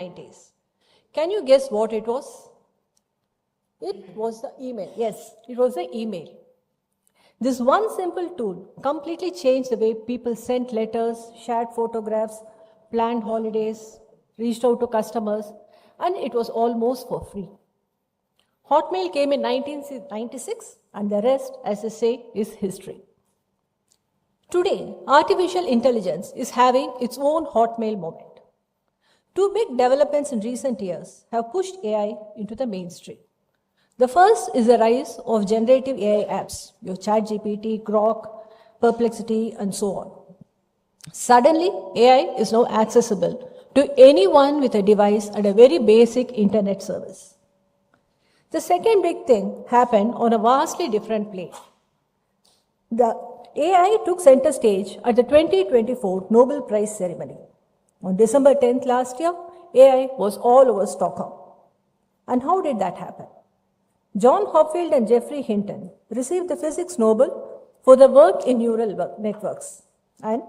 90s. Can you guess what it was? It was the email. Yes, it was the email. This one simple tool completely changed the way people sent letters, shared photographs, planned holidays, reached out to customers, and it was almost for free. Hotmail came in 1996, and the rest, as they say, is history. Today, artificial intelligence is having its own Hotmail moment. Two big developments in recent years have pushed AI into the mainstream. The first is the rise of generative AI apps, your ChatGPT, Grok, Perplexity, and so on. Suddenly, AI is now accessible to anyone with a device and a very basic internet service. The second big thing happened on a vastly different plane. The AI took center stage at the 2024 Nobel Prize ceremony. On December 10th last year, AI was all over Stockholm. And how did that happen? John Hopfield and Geoffrey Hinton received the Physics Nobel for their work in neural networks. And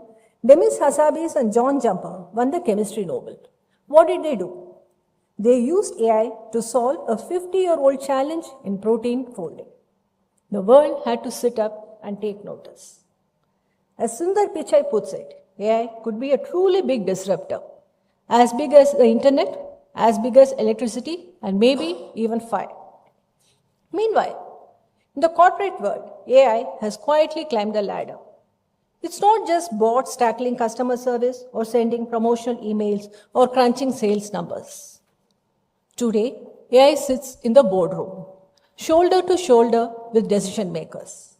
Demis Hassabis and John Jumper won the Chemistry Nobel. What did they do? They used AI to solve a 50-year-old challenge in protein folding. The world had to sit up and take notice. As Sundar Pichai puts it, AI could be a truly big disruptor, as big as the internet, as big as electricity, and maybe even fire. Meanwhile, in the corporate world, AI has quietly climbed the ladder. It's not just bots tackling customer service or sending promotional emails or crunching sales numbers. Today, AI sits in the boardroom, shoulder to shoulder with decision makers.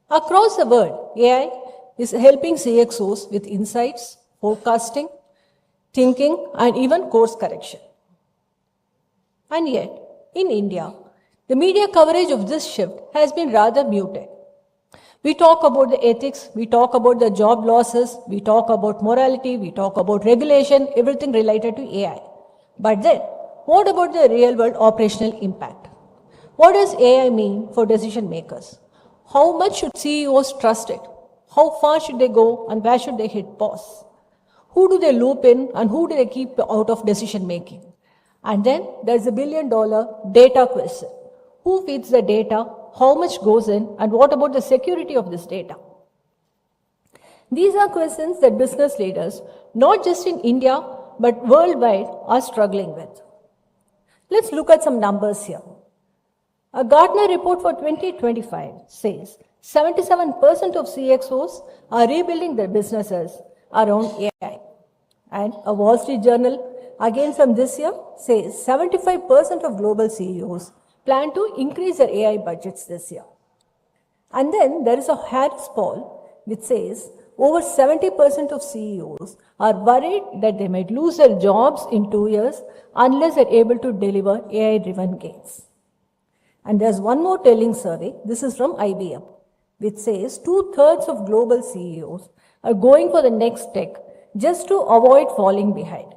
Across the world, AI is helping CXOs with insights, forecasting, thinking, and even course correction. And yet, in India, the media coverage of this shift has been rather muted. We talk about the ethics, we talk about the job losses, we talk about morality, we talk about regulation, everything related to AI. But then, what about the real world operational impact? What does AI mean for decision makers? How much should CEOs trust it? How far should they go and where should they hit pause? Who do they loop in and who do they keep out of decision making? And then there's a $1 billion data question. Who feeds the data? How much goes in? And what about the security of this data? These are questions that business leaders, not just in India, but worldwide, are struggling with. Let's look at some numbers here. A Gartner report for 2025 says 77% of CXOs are rebuilding their businesses around AI. And a Wall Street Journal, again from this year, says 75% of global CEOs plan to increase their AI budgets this year. And then there is a Harris poll which says over 70% of CEOs are worried that they might lose their jobs in 2 years unless they're able to deliver AI-driven gains. And there's one more telling survey, this is from IBM, which says 2/3 of global CEOs are going for the next tech just to avoid falling behind.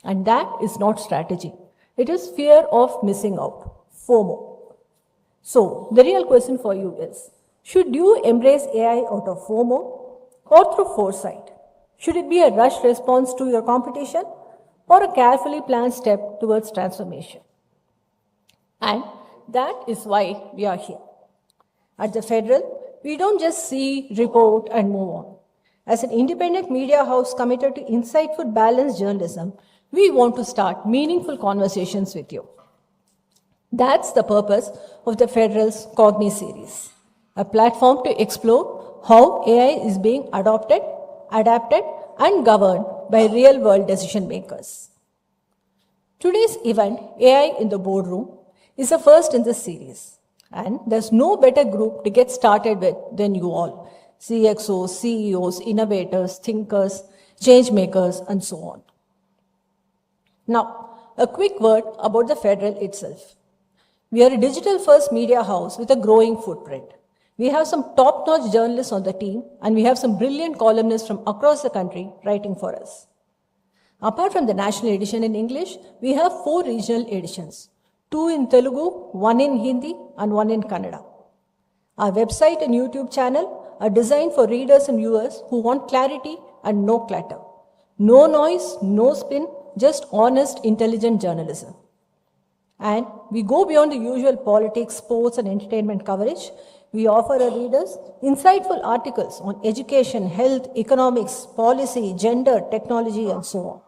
And that is not strategy. It is fear of missing out, FOMO. So the real question for you is, should you embrace AI out of FOMO or through foresight? Should it be a rushed response to your competition or a carefully planned step towards transformation? And that is why we are here. At the Federal, we don't just see, report, and move on. As an independent media house committed to insightful, balanced journalism, we want to start meaningful conversations with you. That's the purpose of the Federal's COGNI series, a platform to explore how AI is being adopted, adapted, and governed by real-world decision makers. Today's event, AI in the Boardroom, is the first in this series. And there's no better group to get started with than you all, CXOs, CEOs, innovators, thinkers, change makers, and so on. Now, a quick word about the Federal itself. We are a digital-first media house with a growing footprint. We have some top-notch journalists on the team, and we have some brilliant columnists from across the country writing for us. Apart from the national edition in English, we have 4 regional editions, 2 in Telugu, 1 in Hindi, and 1 in Kannada. Our website and YouTube channel are designed for readers and viewers who want clarity and no clutter. No noise, no spin, just honest, intelligent journalism. And we go beyond the usual politics, sports, and entertainment coverage. We offer our readers insightful articles on education, health, economics, policy, gender, technology, and so on.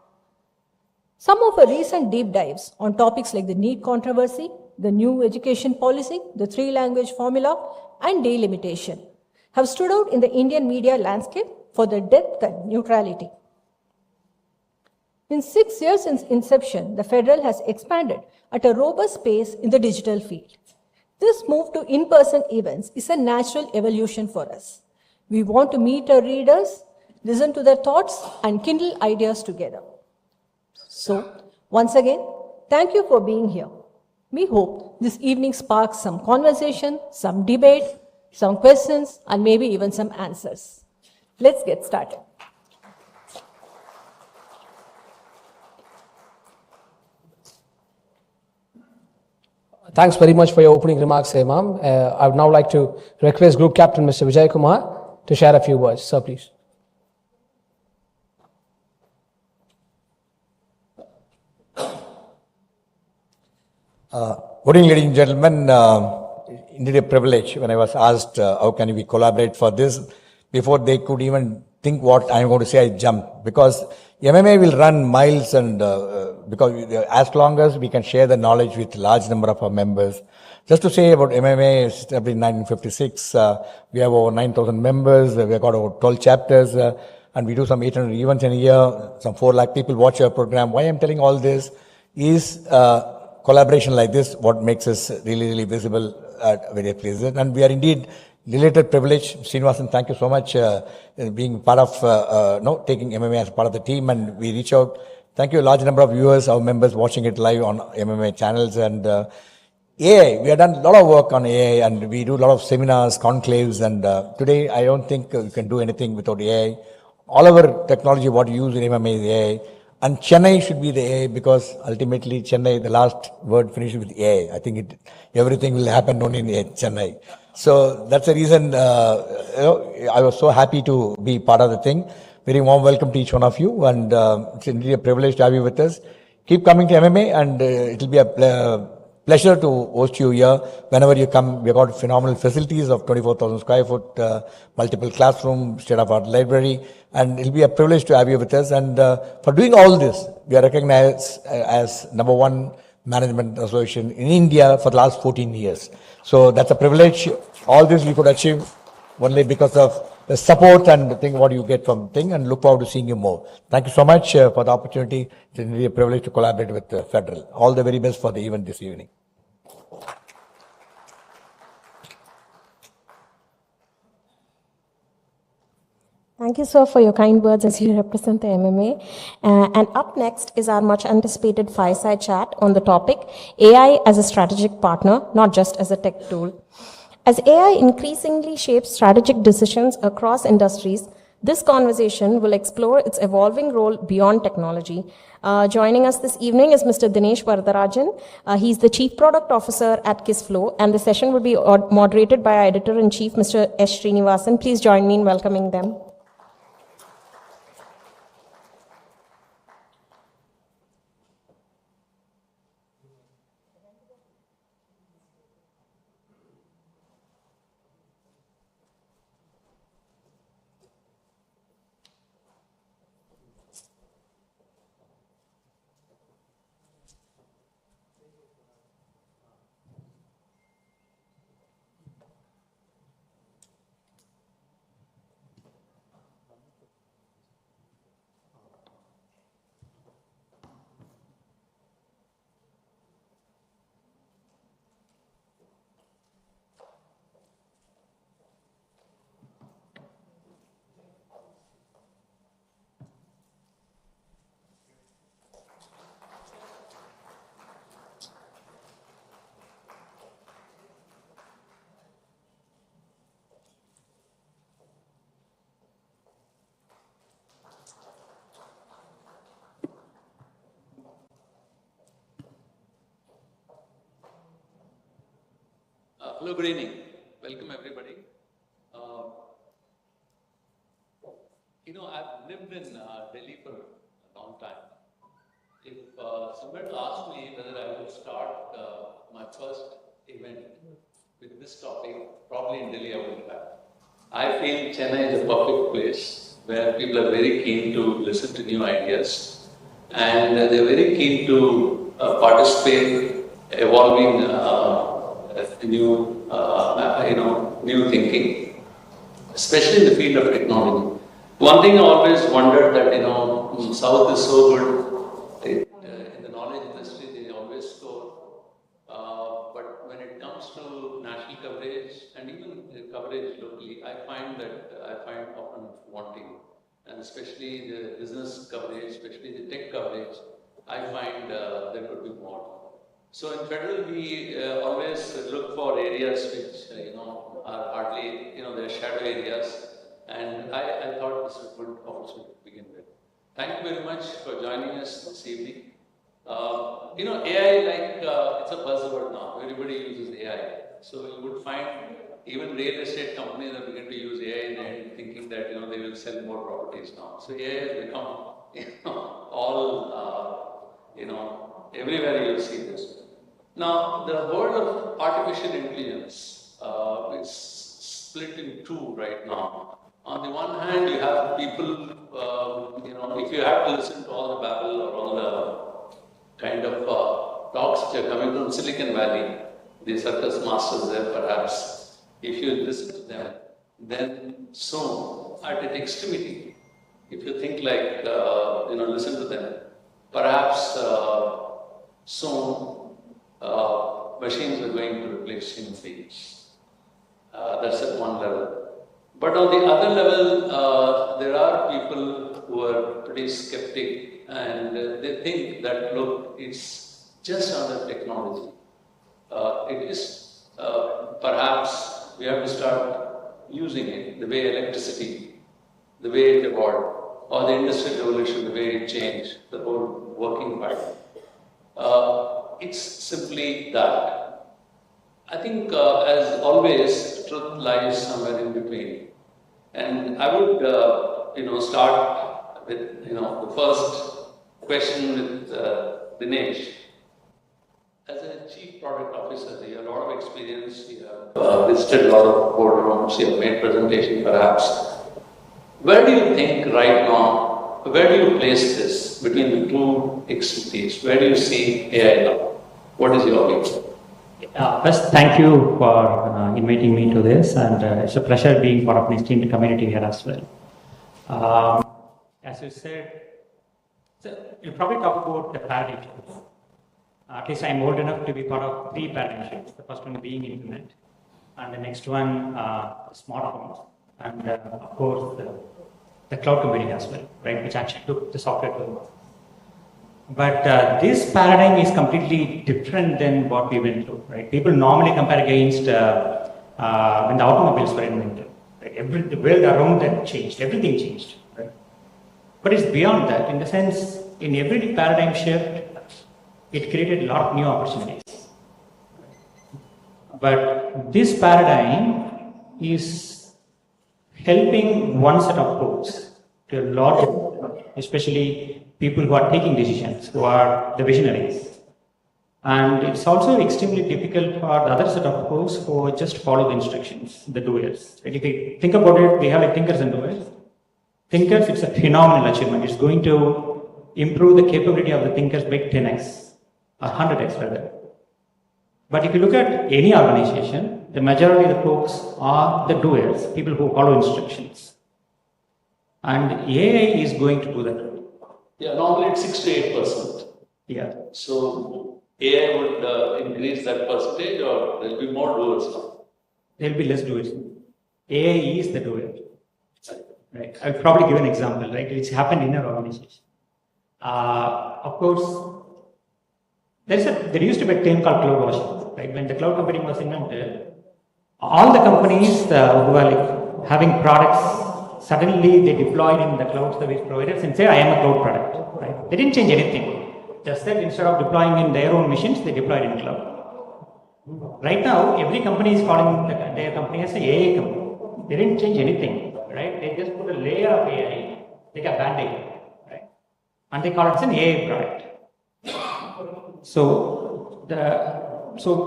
Some of our recent deep dives on topics like the NEET controversy, the new education policy, the three-language formula, and delimitation have stood out in the Indian media landscape for their depth and neutrality. In 6 years since inception, the Federal has expanded at a robust pace in the digital field. This move to in-person events is a natural evolution for us. We want to meet our readers, listen to their thoughts, and kindle ideas together. So, once again, thank you for being here. We hope this evening sparks some conversation, some debate, some questions, and maybe even some answers. Let's get started. Thanks very much for your opening remarks, Imam. I would now like to request Group Captain Mr. Vijay Kumar to share a few words. Sir, please. Good evening, ladies and gentlemen. Indeed a privilege when I was asked how can we collaborate for this. Before they could even think what I'm going to say, I jumped. Because MMA will run miles and because as long as we can share the knowledge with large number of our members. Just to say about MMA, established in 1956, we have over 9,000 members, we have got over 12 chapters, and we do some 800 events in a year, some 4 lakh people watch our program. Why I'm telling all this is collaboration like this, what makes us really visible at various places. And we are indeed related privilege. Srinivasan, thank you so much being part of, taking MMA as part of the team, and we reach out. Thank you, a large number of viewers, our members watching it live on MMA channels. And AI, we have done a lot of work on AI, and we do a lot of seminars, conclaves, and today I don't think we can do anything without AI. All our technology, what you use in MMA is AI. And Chennai should be the AI because ultimately Chennai, the last word finishes with AI. I think everything will happen only in Chennai. So that's the reason I was so happy to be part of the thing. Very warm welcome to each one of you, and it's indeed a privilege to have you with us. Keep coming to MMA, and it will be a pleasure to host you here. Whenever you come, we've got phenomenal facilities of 24,000 square foot, multiple classrooms, state-of-art library, and it'll be a privilege to have you with us. And for doing all this, we are recognized as #1 management association in India for the last 14 years. So that's a privilege. All this we could achieve only because of the support and the thing what you get from thing, and look forward to seeing you more. Thank you so much for the opportunity. It's really a privilege to collaborate with Federal. All the very best for the event this evening. Thank you, sir, for your kind words as you represent the MMA. And up next is our much anticipated fireside chat on the topic AI as a strategic partner, not just as a tech tool. As AI increasingly shapes strategic decisions across industries, this conversation will explore its evolving role beyond technology. Joining us this evening is Mr. Dinesh Varadarajan. He's the Chief Product Officer at KISSFlow, and the session will be moderated by our Editor-in-Chief, Mr. S. Srinivasan. Please join me in welcoming them. Hello, good evening. Welcome, everybody. I've lived in Delhi for a long time. Somebody asked me whether I would start my first event with this topic. Probably in Delhi I would have. I feel Chennai is a perfect place where people are very keen to listen to new ideas and they're very keen to participate, evolving new thinking, especially in the field of technology. One thing I always wondered that, South is so good in the knowledge industry, they always score. But when it comes to national coverage and even coverage locally, I find often wanting. And especially the business coverage, especially the tech coverage, I find there could be more. So in federal, we always look for areas which, are hardly, they're shadow areas. And I thought this was a good opportunity to begin with. Thank you very much for joining us this evening. AI, it's a buzzword now. Everybody uses AI. So you would find even real estate companies are beginning to use AI and thinking that, they will sell more properties now. So AI has become, everywhere you will see this. Now, the world of artificial intelligence is split in two right now. On the one hand, you have people, if you have to listen to all the babble or all the kind of talks which are coming from Silicon Valley, the circus masters there perhaps, if you listen to them, then soon, at an extremity, if you think like, listen to them, perhaps soon machines are going to replace human beings. That's at one level. But on the other level, there are people who are pretty skeptic and they think that, look, it's just another technology. It is, perhaps we have to start using it the way electricity, the way it evolved, or the industrial revolution, the way it changed the whole working pattern. It's simply that. I think, as always, truth lies somewhere in between. And I would, start with, the first question with Dinesh. As a chief product officer, you have a lot of experience, you have visited a lot of boardrooms, you have made presentations perhaps. Where do you think right now, where do you place this between the two expertise? Where do you see AI now? What is your view? First, thank you for inviting me to this, and it's a pleasure being part of an esteemed community here as well. As you said, you'll probably talk about the paradigm shifts. At least I'm old enough to be part of 3 paradigm shifts. The first one being internet, and the next one, smartphones, and of course the cloud computing as well, right, which actually took the software to the world. But this paradigm is completely different than what we went through, right? People normally compare against when the automobiles were invented. Right? The world around that changed, everything changed, right? But it's beyond that, in the sense, in every paradigm shift, it created a lot of new opportunities. But this paradigm is helping one set of folks to a lot, especially people who are taking decisions, who are the visionaries. And it's also extremely difficult for the other set of folks who just follow the instructions, the doers. If you think about it, we have like thinkers and doers. Thinkers, it's a phenomenal achievement. It's going to improve the capability of the thinkers by 10x, or 100x rather. But if you look at any organization, the majority of the folks are the doers, people who follow instructions. And AI is going to do that. Yeah, normally it's 6 to 8%. Yeah. So AI would increase that percentage, or there'll be more doers now? There'll be less doers. AI is the doer. Right. I'll probably give an example, right, which happened in our organization. Of course, there used to be a term called cloud washing, right? When the cloud computing was invented, all the companies who were like having products, suddenly they deployed in the cloud service providers and say, I am a cloud product, right? They didn't change anything. Just that instead of deploying in their own machines, they deployed in cloud. Right now, every company is calling their company as an AI company. They didn't change anything, right? They just put a layer of AI, like a band-aid, right? And they call it an AI product. So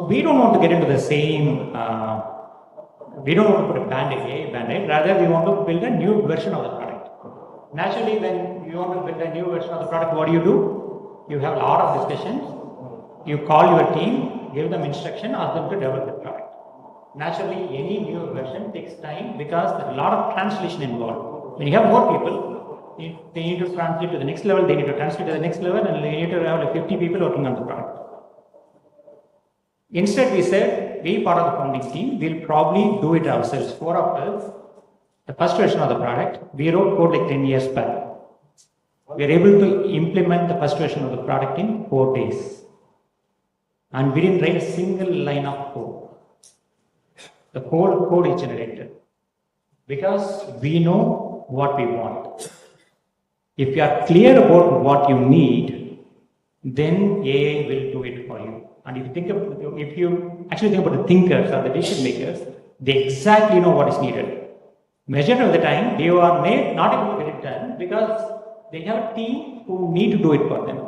we don't want to get into the same. We don't want to put a band-aid. Rather, we want to build a new version of the product. Naturally, when you want to build a new version of the product, what do? You have a lot of discussions. You call your team, give them instruction, ask them to develop the product. Naturally, any new version takes time because there's a lot of translation involved. When you have more people, they need to translate to the next level, they need to translate to the next level, and they need to have like 50 people working on the product. Instead, we said, we part of the founding team, we'll probably do it ourselves, 4 of us. The first version of the product, we wrote code like 10 years back. We are able to implement the first version of the product in 4 days. And we didn't write a single line of code. The whole code is generated. Because we know what we want. If you are clear about what you need, then AI will do it for you. And if you actually think about the thinkers or the decision makers, they exactly know what is needed. Majority of the time, they are not able to get it done because they have a team who need to do it for them.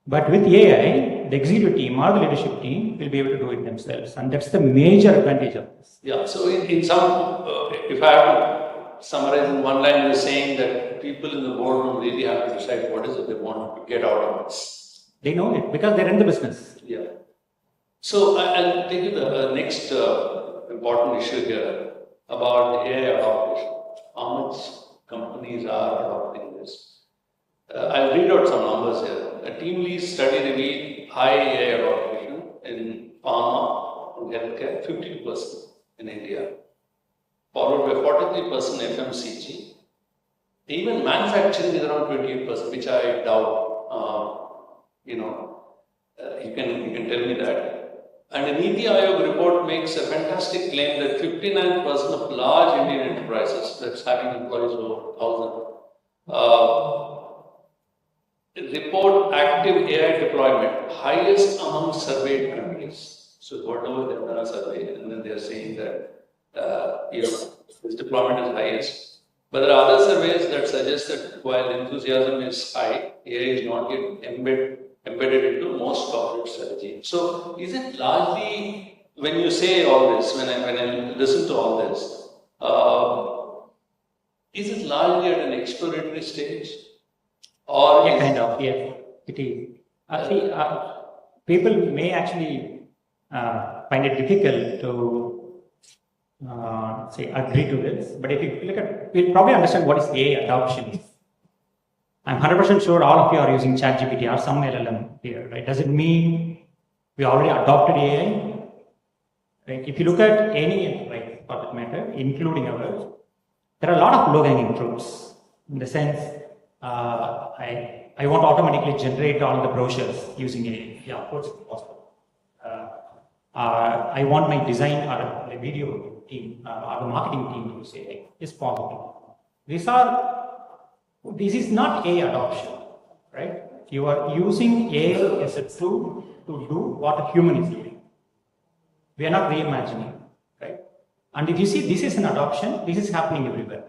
But with AI, the executive team or the leadership team will be able to do it themselves. And that's the major advantage of this. Yeah, so in some, if I have to summarize in one line, you're saying that people in the boardroom really have to decide what is it they want to get out of this. They know it because they're in the business. Yeah. So I'll take you to the next important issue here about the AI adoption. How much companies are adopting this? I'll read out some numbers here. A team lead study revealed high AI adoption in pharma and healthcare, 52% in India, followed by 43% FMCG. Even manufacturing is around 28%, which I doubt. You can tell me that. And an NITI Aayog report makes a fantastic claim that 59% of large Indian enterprises, that's having employees over 1,000, report active AI deployment highest among surveyed countries. So whatever they've done a survey, and then they're saying that this deployment is highest. But there are other surveys that suggest that while enthusiasm is high, AI is not yet embedded into most corporate strategy. So is it largely, when you say all this, when I listen to all this, is it largely at an exploratory stage? Or Yeah, kind of, yeah, it is. People may actually find it difficult to agree to this, but if you look at, we'll probably understand what is AI adoption. I'm 100% sure all of you are using ChatGPT or some LLM here, right? Does it mean we already adopted AI? Right? If you look at any enterprise, for that matter, including ours, there are a lot of low-hanging fruits. In the sense, I want to automatically generate all the brochures using AI. Yeah, of course it's possible. I want my design or the video team or the marketing team to use AI. It's possible. This is not AI adoption, right? You are using AI as a tool to do what a human is doing. We are not reimagining, right? And if you see, this is an adoption, this is happening everywhere.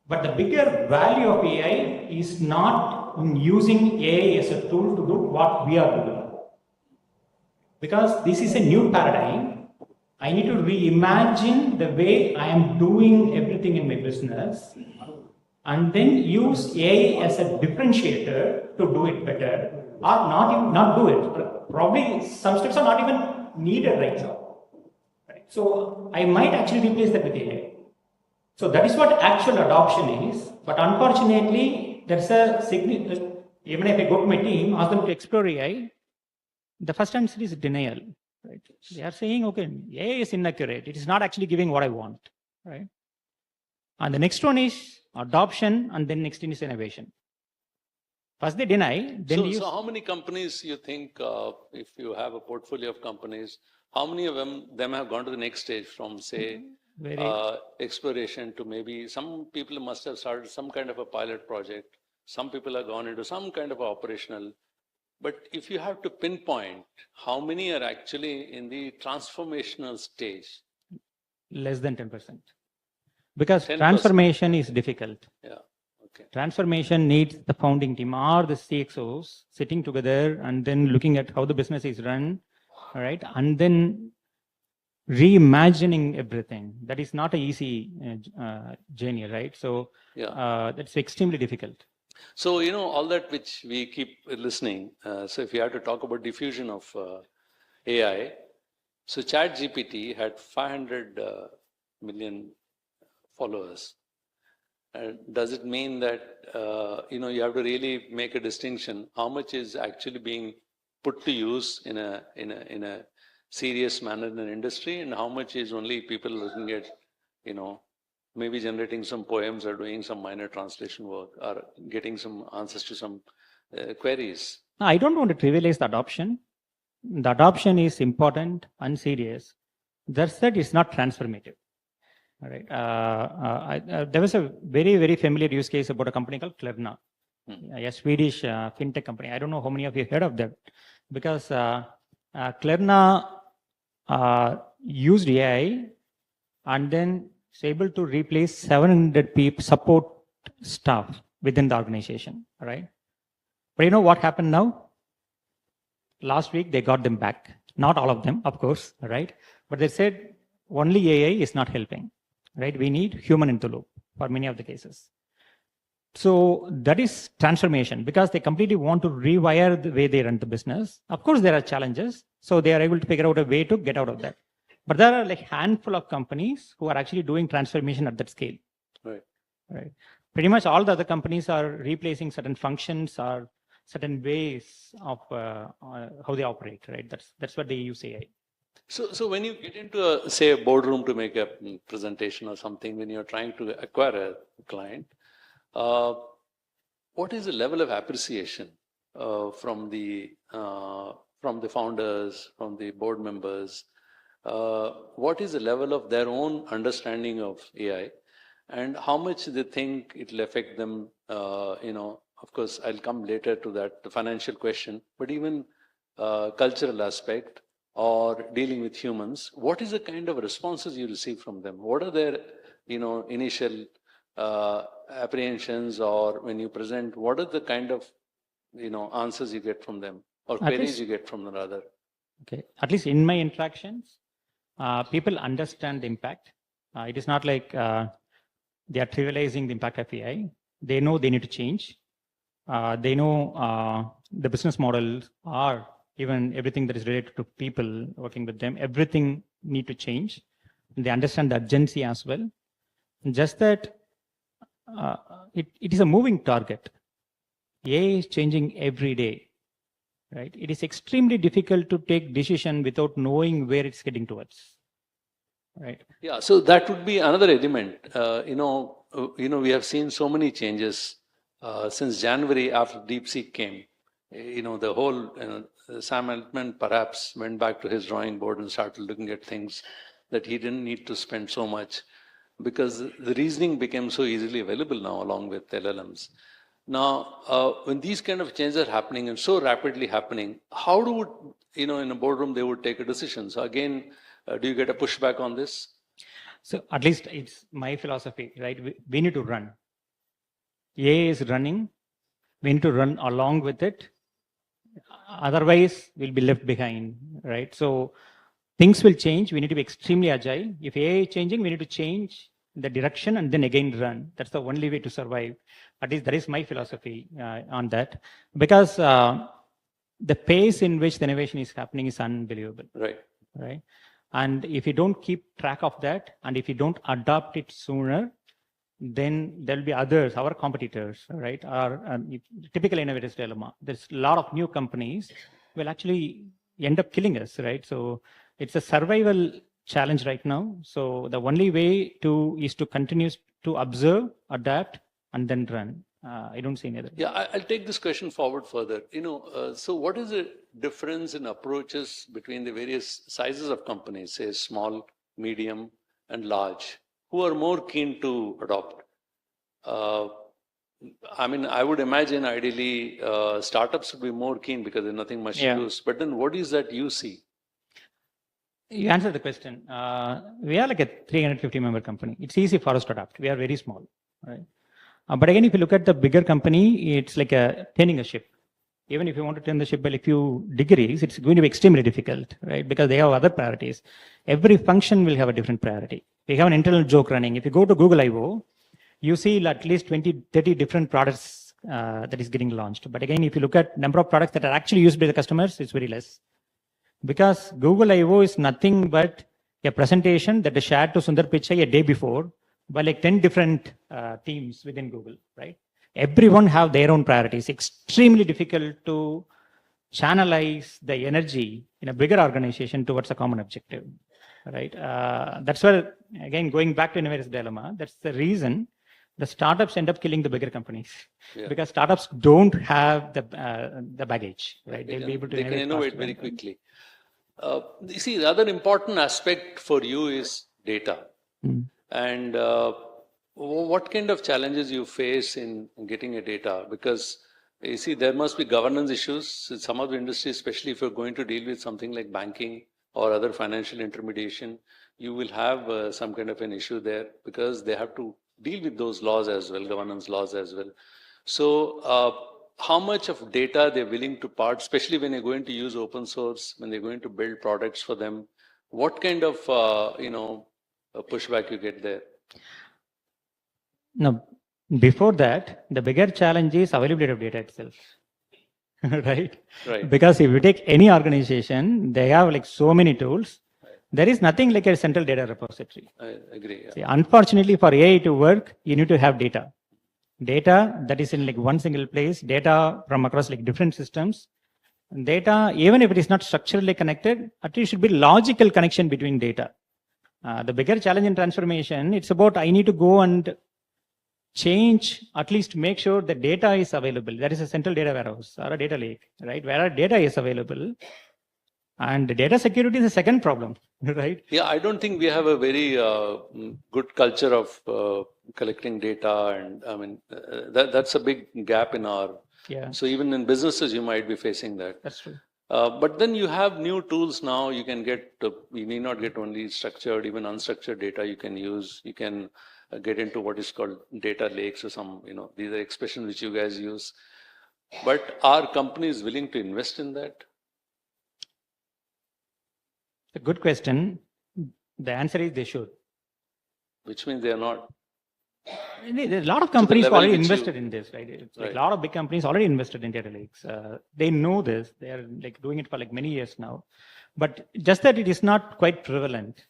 But the bigger value of AI is not in using AI as a tool to do what we are doing. Because this is a new paradigm, I need to reimagine the way I am doing everything in my business and then use AI as a differentiator to do it better, or not do it. Probably some steps are not even needed right now. Right? So I might actually replace that with AI. So that is what actual adoption is. But unfortunately, there's a significant, even if I go to my team, ask them to explore AI, the first answer is denial. Right? They are saying, okay, AI is inaccurate. It is not actually giving what I want. Right? And the next one is adoption, and then next thing is innovation. First they deny, then So how many companies you think, if you have a portfolio of companies, how many of them have gone to the next stage from, say, exploration to maybe some people must have started some kind of a pilot project, some people have gone into some kind of operational. But if you have to pinpoint, how many are actually in the transformational stage? Less than 10%. Because 10%. transformation is difficult. Yeah. Transformation needs the founding team or the CXOs sitting together and then looking at how the business is run, all right, and then reimagining everything. That is not an easy journey, right? So that's extremely difficult. So, all that which we keep listening. So if you have to talk about diffusion of AI, so ChatGPT had 500 million followers. Does it mean that, you have to really make a distinction? How much is actually being put to use in a serious manner in an industry, and how much is only people looking at, maybe generating some poems or doing some minor translation work or getting some answers to some queries? No, I don't want to trivialize the adoption. The adoption is important and serious. That said, it's not transformative. All right. There was a very, very familiar use case about a company called Klarna, a Swedish fintech company. I don't know how many of you heard of that, because Klarna used AI and then is able to replace 700 people support staff within the organization. All right. But you know what happened now? Last week, they got them back. Not all of them, of course, right? But they said only AI is not helping, right? We need human in the loop for many of the cases. So that is transformation, because they completely want to rewire the way they run the business. Of course, there are challenges. So they are able to figure out a way to get out of that. But there are like handful of companies who are actually doing transformation at that scale. Right. Right. Pretty much all the other companies are replacing certain functions or certain ways of how they operate, right? That's what they use AI. So when you get into say a boardroom to make a presentation or something, when you're trying to acquire a client, what is the level of appreciation from the founders, from the board members? What is the level of their own understanding of AI, and how much they think it will affect them? Of course, I'll come later to that, the financial question, but even cultural aspect or dealing with humans. What is the kind of responses you receive from them? What are their, initial apprehensions, or when you present, what are the kind of, answers you get from them, or queries you get from them rather? Okay, at least in my interactions, people understand the impact. It is not like they are trivializing the impact of AI. They know they need to change. They know the business models or even everything that is related to people working with them, everything need to change. They understand the urgency as well. Just that it is a moving target. AI is changing every day, right? It is extremely difficult to take decision without knowing where it's getting towards, right? Yeah, so that would be another element. We have seen so many changes since January after DeepSeek came. The whole Sam Altman perhaps went back to his drawing board and started looking at things that he didn't need to spend so much, because the reasoning became so easily available now along with LLMs. Now, when these kind of changes are happening and so rapidly happening, how do, in a boardroom, they would take a decision? So again, do you get a pushback on this? So at least it's my philosophy, right? We need to run. AI is running. We need to run along with it. Otherwise, we'll be left behind, right? So things will change. We need to be extremely agile. If AI is changing, we need to change the direction and then again run. That's the only way to survive. At least that is my philosophy on that. Because the pace in which the innovation is happening is unbelievable. Right. Right. And if you don't keep track of that, and if you don't adopt it sooner, then there'll be others, our competitors, right? Our typical innovator's dilemma. There's a lot of new companies will actually end up killing us, right? So it's a survival challenge right now. So the only way is to continue to observe, adapt, and then run. I don't see any other. Yeah, I'll take this question forward further. So what is the difference in approaches between the various sizes of companies, say small, medium, and large, who are more keen to adopt? I would imagine ideally startups would be more keen because there's nothing much to use. But then what is that you see? You answered the question. We are like a 350 member company. It's easy for us to adapt. We are very small, right? But again, if you look at the bigger company, it's like turning a ship. Even if you want to turn the ship by a few degrees, it's going to be extremely difficult, right? Because they have other priorities. Every function will have a different priority. We have an internal joke running. If you go to Google I/O, you see at least 20, 30 different products that is getting launched. But again, if you look at number of products that are actually used by the customers, it's very less. Because Google I/O is nothing but a presentation that is shared to Sundar Pichai a day before by like 10 different teams within Google, right? Everyone have their own priorities. Extremely difficult to channelize the energy in a bigger organization towards a common objective, right? That's where, again, going back to innovator's dilemma, that's the reason the startups end up killing the bigger companies, because startups don't have the baggage, right? They'll be able to innovate very quickly. You see, the other important aspect for you is data. And what kind of challenges you face in getting a data? Because you see, there must be governance issues in some of the industries, especially if you're going to deal with something like banking or other financial intermediation, you will have some kind of an issue there because they have to deal with those laws as well, governance laws as well. So how much of data they're willing to part, especially when you're going to use open source, when they're going to build products for them, what kind of pushback you get there? No, before that, the bigger challenge is availability of data itself, right? Right. Because if you take any organization, they have like so many tools. There is nothing like a central data repository. I agree. Yeah. See, unfortunately, for AI to work, you need to have data. Data that is in like one single place, data from across like different systems. Data, even if it is not structurally connected, at least should be logical connection between data. The bigger challenge in transformation, it's about I need to go and change, at least make sure the data is available. There is a central data warehouse or a data lake, right? Where our data is available. And data security is the second problem, right? Yeah, I don't think we have a very good culture of collecting data, and I mean that's a big gap in our. Yeah. So even in businesses, you might be facing that. That's true. But then you have new tools now. You can get. You need not get only structured, even unstructured data. You can use. You can get into what is called data lakes or some. These are expressions which you guys use. But are companies willing to invest in that? A good question. The answer is they should. Which means they are not. A lot of companies level already which invested in this, right? It's like Right. a lot of big companies already invested in data lakes. They know this. They are like doing it for like many years now. But just that it is not quite prevalent,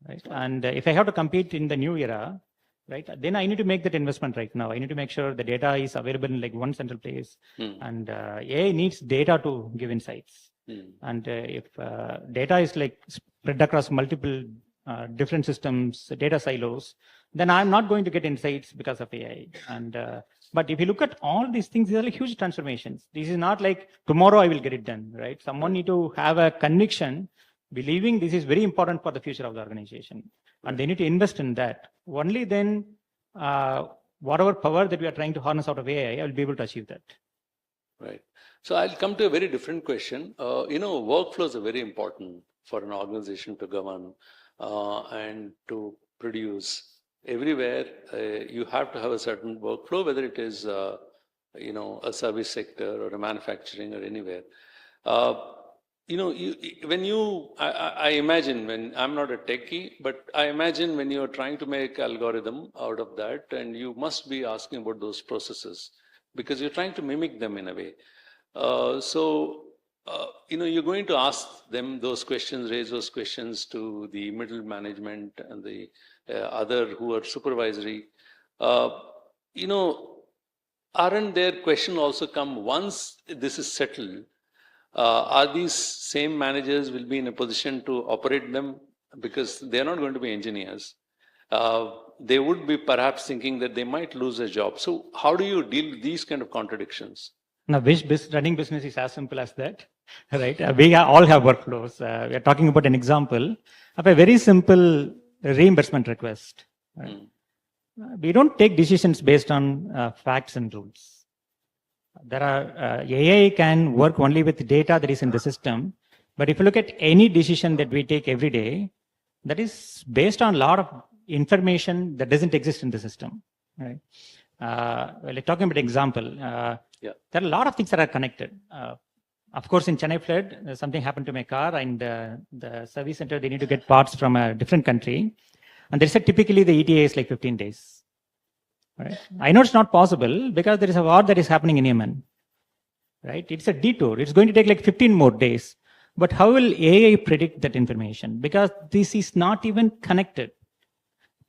right? And if I have to compete in the new era, right, then I need to make that investment right now. I need to make sure the data is available in like one central place. And AI needs data to give insights. And if data is like spread across multiple different systems, data silos, then I'm not going to get insights because of AI. And but if you look at all these things, these are like huge transformations. This is not like tomorrow I will get it done, right? Someone need to have a conviction, believing this is very important for the future of the organization, and they need to invest in that. Only then, whatever power that we are trying to harness out of AI, I will be able to achieve that. Right. So I'll come to a very different question. Workflows are very important for an organization to govern and to produce. Everywhere, you have to have a certain workflow, whether it is, a service sector or a manufacturing or anywhere. I imagine when I'm not a techie, but I imagine when you're trying to make algorithm out of that, and you must be asking about those processes because you're trying to mimic them in a way. You're going to ask them those questions, raise those questions to the middle management and the other who are supervisory. Aren't their question also come once this is settled? Are these same managers will be in a position to operate them because they're not going to be engineers? They would be perhaps thinking that they might lose a job. So how do you deal with these kind of contradictions? Now, running business is as simple as that, right? We all have workflows. We are talking about an example of a very simple reimbursement request. Right? We don't take decisions based on facts and rules. There are AI can work only with data that is in the system. But if you look at any decision that we take every day, that is based on a lot of information that doesn't exist in the system. Right? talking about example, there are a lot of things that are connected. Of course, in Chennai flood, something happened to my car, and the service center, they need to get parts from a different country. And they said typically the ETA is like 15 days. Right? I know it's not possible because there is a war that is happening in Yemen. Right? It's a detour. It's going to take like 15 more days. But how will AI predict that information? Because this is not even connected.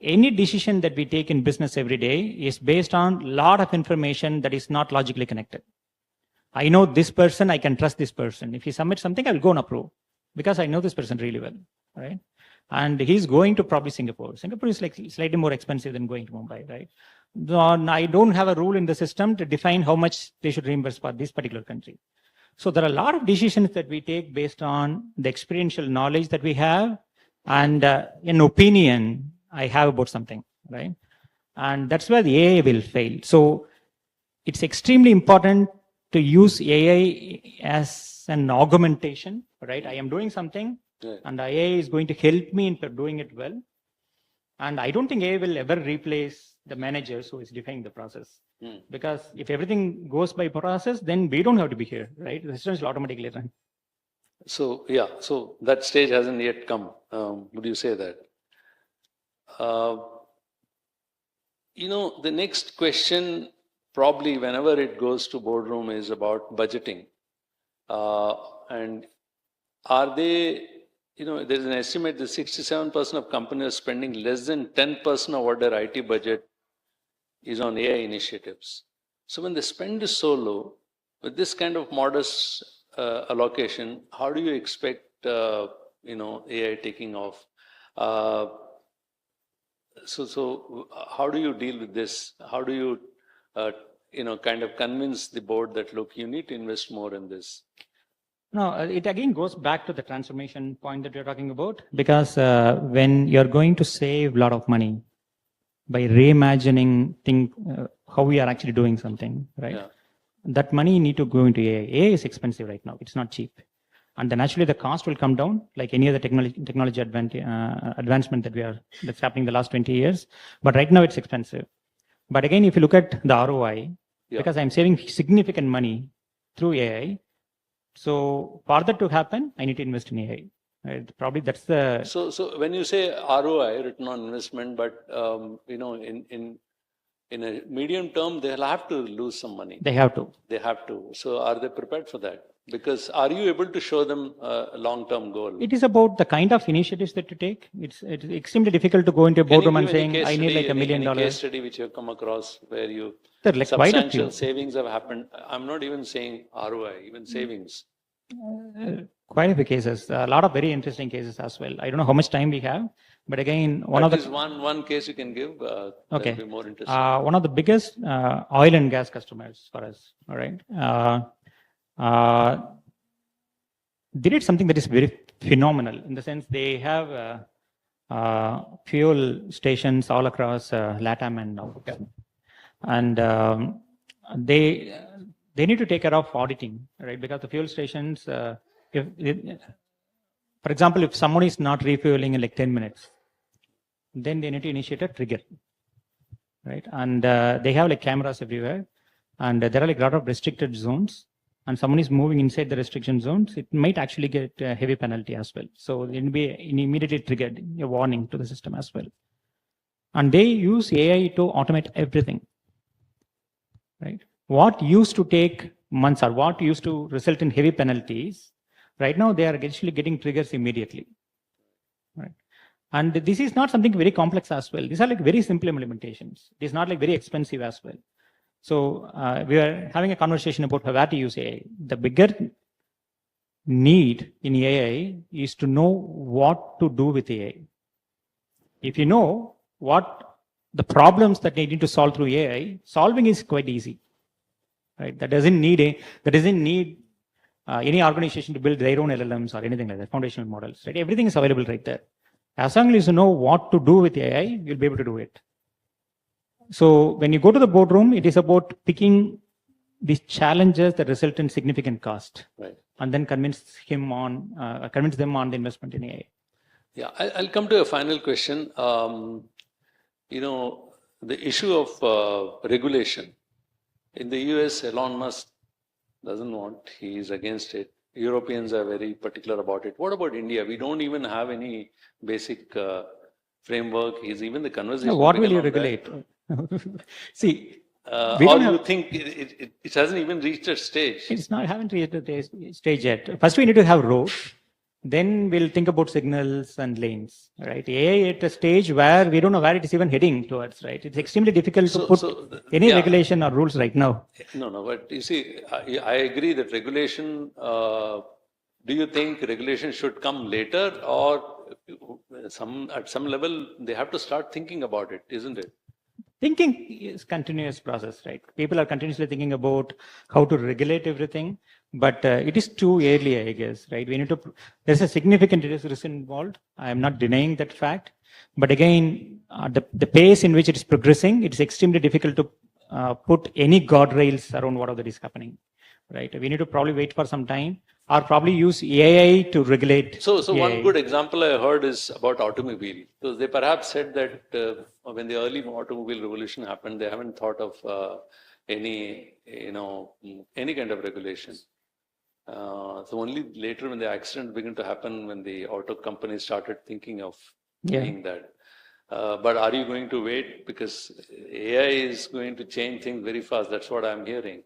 Any decision that we take in business every day is based on a lot of information that is not logically connected. I know this person, I can trust this person. If he submits something, I'll go and approve because I know this person really well, right? And he's going to probably Singapore. Singapore is like slightly more expensive than going to Mumbai, right? I don't have a rule in the system to define how much they should reimburse for this particular country. So there are a lot of decisions that we take based on the experiential knowledge that we have and an opinion I have about something, right? And that's where the AI will fail. So it's extremely important to use AI as an augmentation, right? I am doing something, and AI is going to help me in doing it well. And I don't think AI will ever replace the managers who is defining the process. Because if everything goes by process, then we don't have to be here, right? The system will automatically run. So, yeah, so that stage hasn't yet come. Would you say that? The next question, probably whenever it goes to boardroom, is about budgeting. And are they, there's an estimate that 67% of companies are spending less than 10% of what their IT budget is on AI initiatives. So when the spend is so low, with this kind of modest allocation, how do you expect, AI taking off? So how do you deal with this? How do you, kind of convince the board that, look, you need to invest more in this? No, it again goes back to the transformation point that you're talking about, because when you're going to save a lot of money by reimagining how we are actually doing something, right? Yeah. That money need to go into AI. AI is expensive right now. It's not cheap. And then actually the cost will come down like any other technology advancement that's happening the last 20 years. But right now it's expensive. But again, if you look at the ROI, because I'm saving significant money through AI, so for that to happen, I need to invest in AI. Right? Probably that's the... So when you say ROI, return on investment, but in a medium term, they'll have to lose some money. They have to. They have to. So are they prepared for that? Because are you able to show them a long-term goal? It is about the kind of initiatives that you take. It's extremely difficult to go into a boardroom and saying, I need like $1 million. Any case study which you have come across where you like substantial savings have happened? I'm not even saying ROI, even savings. Quite a few cases. A lot of very interesting cases as well. I don't know how much time we have, but again, one case you can give. Okay. That'll be more interesting. One of the biggest oil and gas customers for us. All right. They did something that is very phenomenal in the sense they have fuel stations all across LATAM and Africa, and they need to take care of auditing, right? Because the fuel stations, for example, if someone is not refueling in like 10 minutes, then they need to initiate a trigger, right? And they have like cameras everywhere, and there are like a lot of restricted zones. And someone is moving inside the restriction zones, it might actually get a heavy penalty as well. So it will be immediately triggered a warning to the system as well. And they use AI to automate everything, right? What used to take months or what used to result in heavy penalties, right now they are actually getting triggers immediately, right? And this is not something very complex as well. These are like very simple implementations. It is not like very expensive as well. So we are having a conversation about where to use AI. The bigger need in AI is to know what to do with AI. If you know what the problems that they need to solve through AI, solving is quite easy, right? That doesn't need any organization to build their own LLMs or anything like that, foundational models, right? Everything is available right there. As long as you know what to do with AI, you'll be able to do it. So when you go to the boardroom, it is about picking these challenges that result in significant cost, right? And then convince them on the investment in AI. Yeah, I'll come to a final question. the issue of regulation. In the US, Elon Musk doesn't want, he is against it. Europeans are very particular about it. What about India? We don't even have any basic framework. Is even the conversation. What will begin you on that. regulate? See, Or you think it hasn't even reached that stage? it's not, haven't reached the stage yet. First, we need to have roads. Then we'll think about signals and lanes, right? AI at a stage where we don't know where it is even heading towards, right? It's extremely difficult to put any yeah. regulation or rules right now. No, but you see, I agree that regulation, do you think regulation should come later, or at some level they have to start thinking about it, isn't it? Thinking is continuous process, right? People are continuously thinking about how to regulate everything, but it is too early, I guess, right? We need to. There's a significant risk involved. I am not denying that fact, but again, the pace in which it is progressing, it is extremely difficult to put any guardrails around whatever that is happening, right? We need to probably wait for some time, or probably use AI to regulate. So AI. One good example I heard is about automobile. So they perhaps said that when the early automobile revolution happened, they haven't thought of any kind of regulation. So only later, when the accident began to happen, when the auto companies started thinking of doing that. But are you going to wait? Because AI is going to change things very fast. That's what I'm hearing.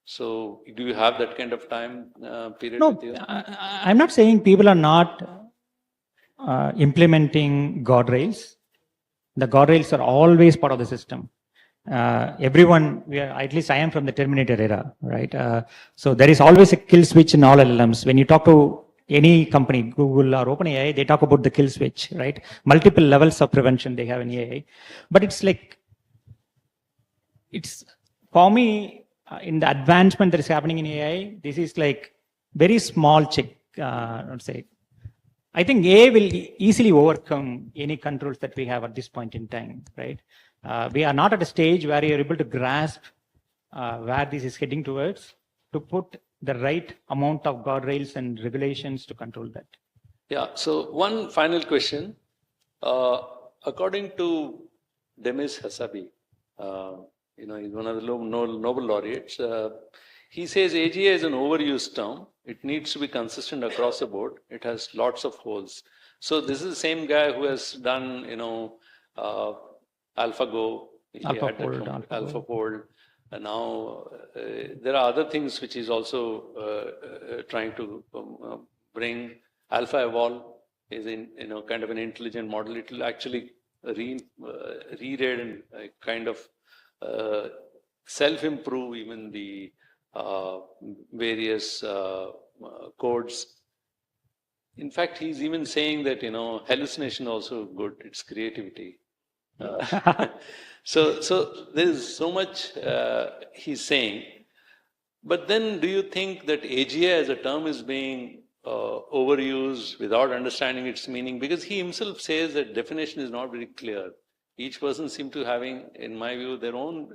So do you have that kind of time period with you? I'm not saying people are not implementing guardrails. The guardrails are always part of the system. Everyone, at least I am from the Terminator era, right? So there is always a kill switch in all LLMs. When you talk to any company, Google or OpenAI, they talk about the kill switch, right? Multiple levels of prevention they have in AI. But it's like, for me, in the advancement that is happening in AI, this is like very small check, let's say. I think AI will easily overcome any controls that we have at this point in time, right? We are not at a stage where you're able to grasp where this is heading towards, to put the right amount of guardrails and regulations to control that. Yeah, so one final question. According to Demis Hassabis, he's one of the Nobel laureates. He says AGI is an overused term. It needs to be consistent across the board. It has lots of holes. So this is the same guy who has done, AlphaGo, AlphaFold. And now there are other things which he's also trying to bring. AlphaEvolve is kind of an intelligent model. It will actually reread and kind of self-improve even the various codes. In fact, he's even saying that, hallucination also good, it's creativity. So there's so much he's saying. But then do you think that AGI as a term is being overused without understanding its meaning? Because he himself says that definition is not very clear. Each person seems to having, in my view, their own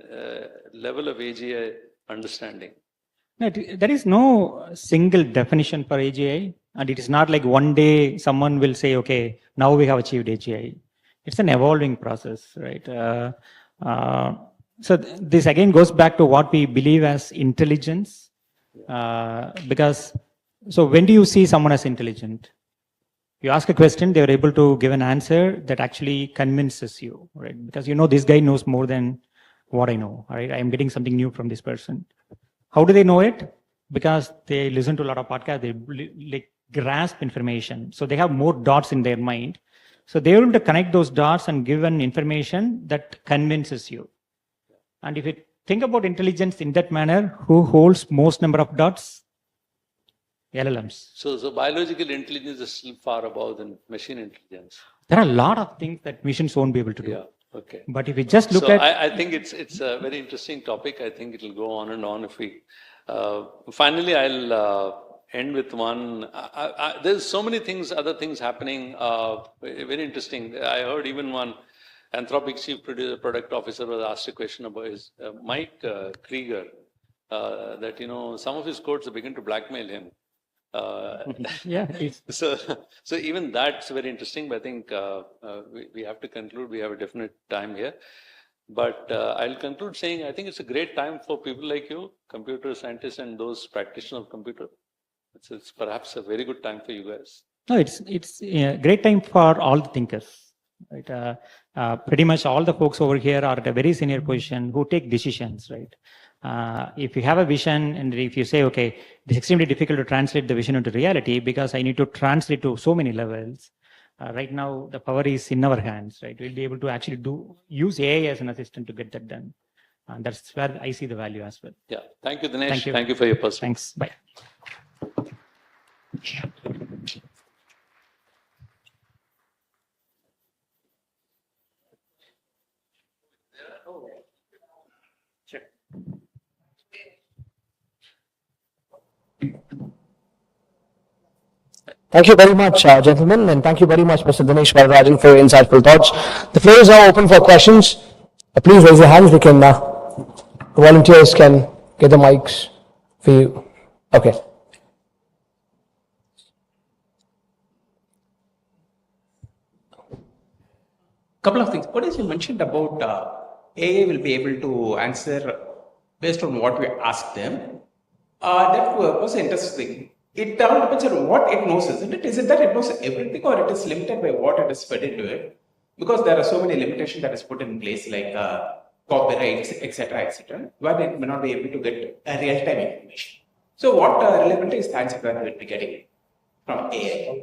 level of AGI understanding. No, there is no single definition for AGI, and it is not like one day someone will say, okay, now we have achieved AGI. It's an evolving process, right? So this again goes back to what we believe as intelligence, because, so when do you see someone as intelligent? You ask a question, they are able to give an answer that actually convinces you, right? Because this guy knows more than what I know, right? I am getting something new from this person. How do they know it? Because they listen to a lot of podcasts, they grasp information. So they have more dots in their mind. So they're able to connect those dots and give an information that convinces you. And if you think about intelligence in that manner, who holds most number of dots? LLMs. So biological intelligence is still far above than machine intelligence. There are a lot of things that machines won't be able to do. Yeah. Okay. But if we just look at... I think it's a very interesting topic. I think it will go on and on if we... finally, I'll end with one. There's so many things, other things happening, very interesting. I heard even one Anthropic chief product officer was asked a question about his Mike Krieger, that, some of his codes have begun to blackmail him. Yeah. So even that's very interesting, but I think we have to conclude. We have a definite time here. But I'll conclude saying I think it's a great time for people like you, computer scientists and those practitioners of computer. It's perhaps a very good time for you guys. No, it's a great time for all the thinkers. Right? Pretty much all the folks over here are at a very senior position who take decisions. Right? If you have a vision and if you say, okay, it's extremely difficult to translate the vision into reality because I need to translate to so many levels. Right now, the power is in our hands. Right? We'll be able to actually use AI as an assistant to get that done. And that's where I see the value as well. Yeah. Thank you, Dinesh. Thank you. Thank you for your perspective. Thanks. Bye. Thank you very much, gentlemen, and thank you very much, Mr. Dinesh Vararajan, for your insightful thoughts. The floor is now open for questions. Please raise your hands. The volunteers can get the mics for you. Okay. Couple of things. What is you mentioned about AI will be able to answer based on what we ask them. That was interesting. It all depends on what it knows, isn't it? Is it that it knows everything or it is limited by what it is fed into it? Because there are so many limitations that is put in place like copyrights, etc., where it may not be able to get a real-time information. So what relevant is the answer that we will be getting from AI?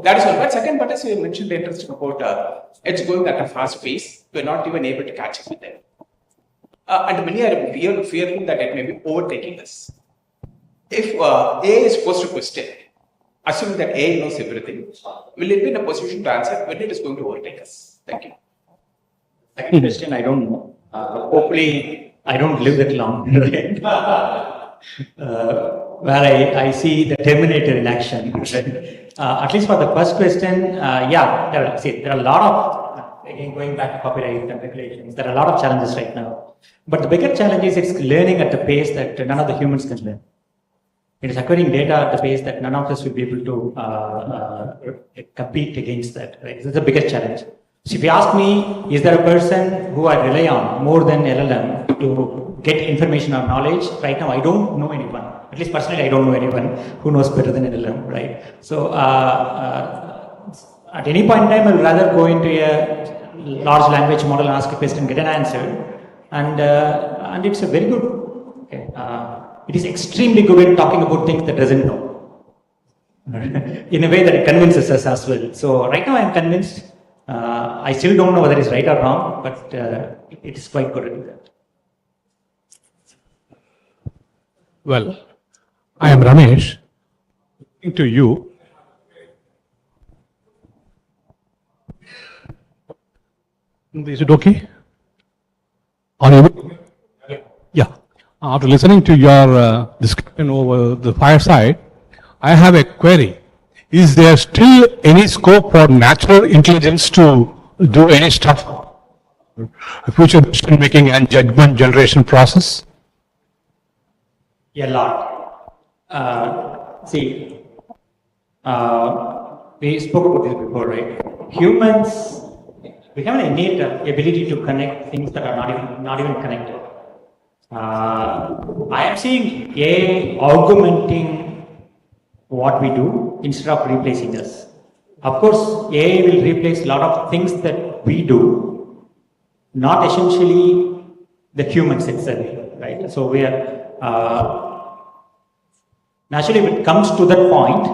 That is one. But second part is you mentioned the interesting about it's going at a fast pace. We're not even able to catch up with them. And many are fearful that it may be overtaking us. If AI is posed to question, assuming that AI knows everything, will it be in a position to answer when it is going to overtake us? Thank you. Second question, I don't know. Hopefully, I don't live that long. Right? Where I see the Terminator in action. Right? At least for the first question, there are a lot of, again, going back to copyright and regulations, there are a lot of challenges right now. But the bigger challenge is it's learning at the pace that none of the humans can learn. It is acquiring data at the pace that none of us will be able to compete against that. Right? This is the biggest challenge. So if you ask me, is there a person who I rely on more than LLM to get information or knowledge? Right now, I don't know anyone. At least personally, I don't know anyone who knows better than LLM. Right? So at any point in time, I would rather go into a large language model and ask a question, get an answer, and it's a very good. Okay, it is extremely good at talking about things that doesn't know, in a way that it convinces us as well. So right now I am convinced. I still don't know whether it's right or wrong, but it is quite good at doing that. Well, I am Ramesh. To you. Is it okay? Are you? Yeah. After listening to your discussion over the fireside, I have a query. Is there still any scope for natural intelligence to do any stuff? Future decision making and judgment generation process? A lot. We spoke about this before, right? Humans, we have an innate ability to connect things that are not even connected. I am seeing AI augmenting what we do instead of replacing us. Of course, AI will replace a lot of things that we do, not essentially the humans itself, right? So we are, naturally if it comes to that point,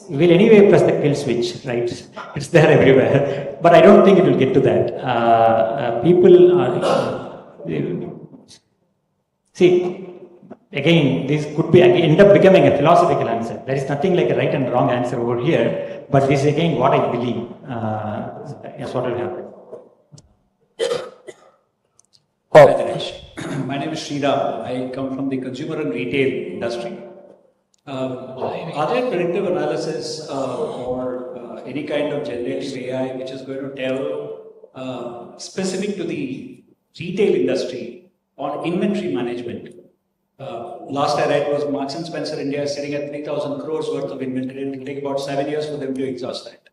we'll anyway press the kill switch, right? It's there everywhere, but I don't think it will get to that. People are, see, again, this could be end up becoming a philosophical answer. There is nothing like a right and wrong answer over here, but this is again what I believe is what will happen. My name is Sriram. I come from the consumer and retail industry. Are there predictive analysis or any kind of generative AI which is going to tell specific to the retail industry on inventory management? Last I read was Marks and Spencer India is sitting at 3,000 crores worth of inventory. It will take about 7 years for them to exhaust that.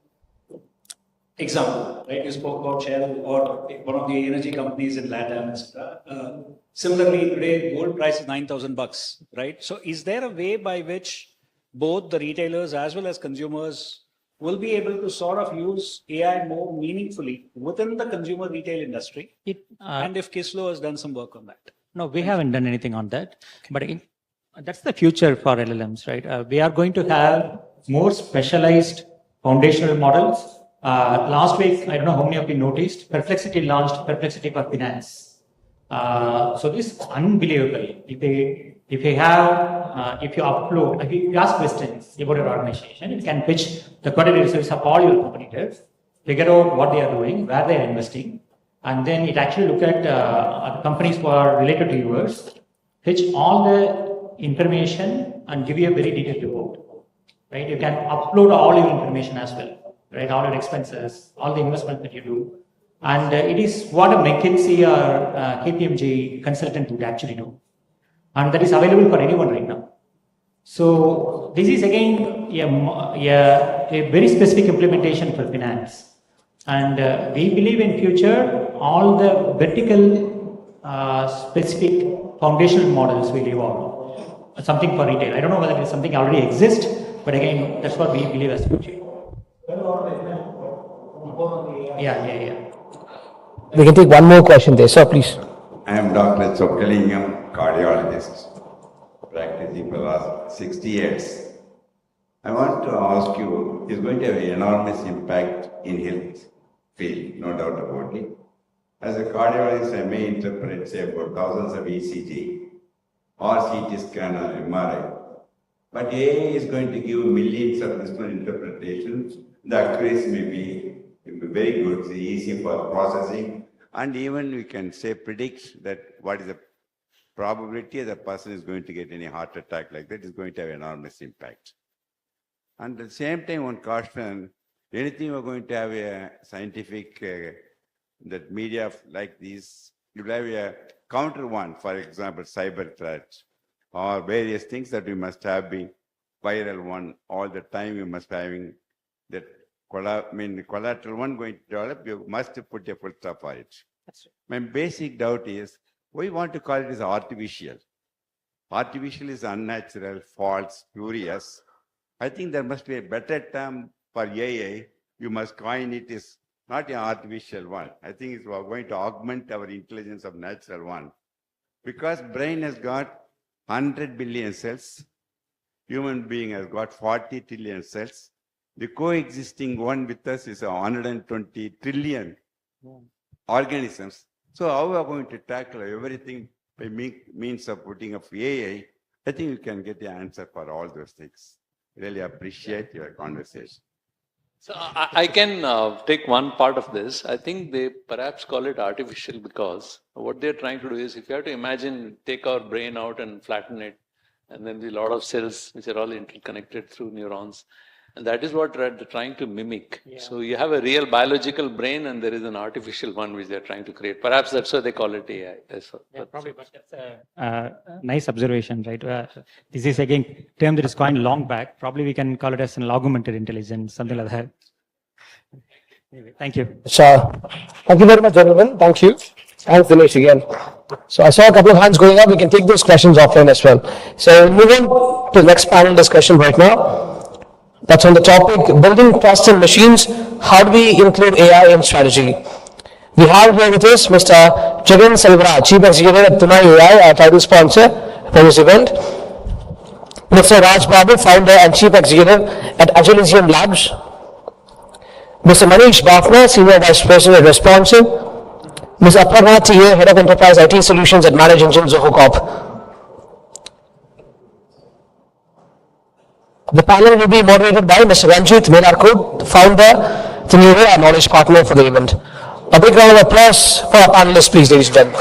example, right? You spoke about Shell or one of the energy companies in LATAM, etc. Similarly, today gold price is $9,000, right? So, is there a way by which both the retailers as well as consumers will be able to sort of use AI more meaningfully within the consumer retail industry? And if Kislo has done some work on that? No, we haven't done anything on that. But that's the future for LLMs, right? We are going to have more specialized foundational models. Last week, I don't know how many of you noticed, Perplexity launched Perplexity for Finance. So this is unbelievable. If you upload, if you ask questions about your organization, it can pitch the quantitative service of all your competitors, figure out what they are doing, where they are investing, and then it actually look at companies who are related to yours, pitch all the information and give you a very detailed report. Right? You can upload all your information as well, right? All your expenses, all the investment that you do. And it is what a McKinsey or KPMG consultant would actually do. And that is available for anyone right now. So this is again a very specific implementation for finance. And we believe in future, all the vertical specific foundational models will evolve. Something for retail. I don't know whether it is something already exists, but again, that's what we believe as future. Yeah. We can take one more question there, sir, please. I am Dr. Chokkalingam, cardiologist, practicing for the last 60 years. I want to ask you, it's going to have an enormous impact in health field, no doubt about it. As a cardiologist, I may interpret, say, about thousands of ECG or CT scan or MRI. But AI is going to give millions of different interpretations. The accuracy may be very good, it's easy for processing. And even we can say, predict that what is the probability the person is going to get any heart attack like that is going to have enormous impact. And at the same time, one caution, anything we're going to have a scientific, that media like this, you will have a counter one, for example, cyber threat, or various things that we must have been viral one all the time. You must be having that collateral one going to develop. You must put a full stop for it. That's My right. basic doubt is, we want to call it as artificial. Artificial is unnatural, false, spurious. I think there must be a better term for AI. You must coin it as not an artificial one. I think it's going to augment our intelligence of natural one. Because brain has got 100 billion cells. Human being has got 40 trillion cells. The coexisting one with us is 120 trillion organisms. So how are we going to tackle everything by means of putting up AI? I think you can get the answer for all those things. Really appreciate your conversation. So I can take one part of this. I think they perhaps call it artificial because what they're trying to do is, if you have to imagine, take our brain out and flatten it, and then the lot of cells which are all interconnected through neurons. And that is what they're trying to mimic. Yeah. So you have a real biological brain and there is an artificial one which they're trying to create. Perhaps that's why they call it AI. Probably, but that's a nice observation, right? This is again a term that is coined long back. Probably we can call it as an augmented intelligence, something like that. Anyway, thank you. Thank you very much, gentlemen. Thank you. Thanks, Dinesh, again. So I saw a couple of hands going up. We can take those questions offline as well. So moving to the next panel discussion right now. That's on the topic, building trust in machines. How do we include AI in strategy? We have here with us Mr. Jagan Salvara, Chief Executive at Tunai AI, our title sponsor for this event. Mr. Raj Babu, Founder and Chief Executive at Agilisium Labs. Mr. Manish Bafna, Senior Vice President at Responsive. Ms. Aparna T.A., Head of Enterprise IT Solutions at Managed Engine Zoho Corp. The panel will be moderated by Mr. Ranjit Menarkut, Founder, Tenure, and Knowledge Partner for the event. A big round of applause for our panelists, please, ladies and gentlemen.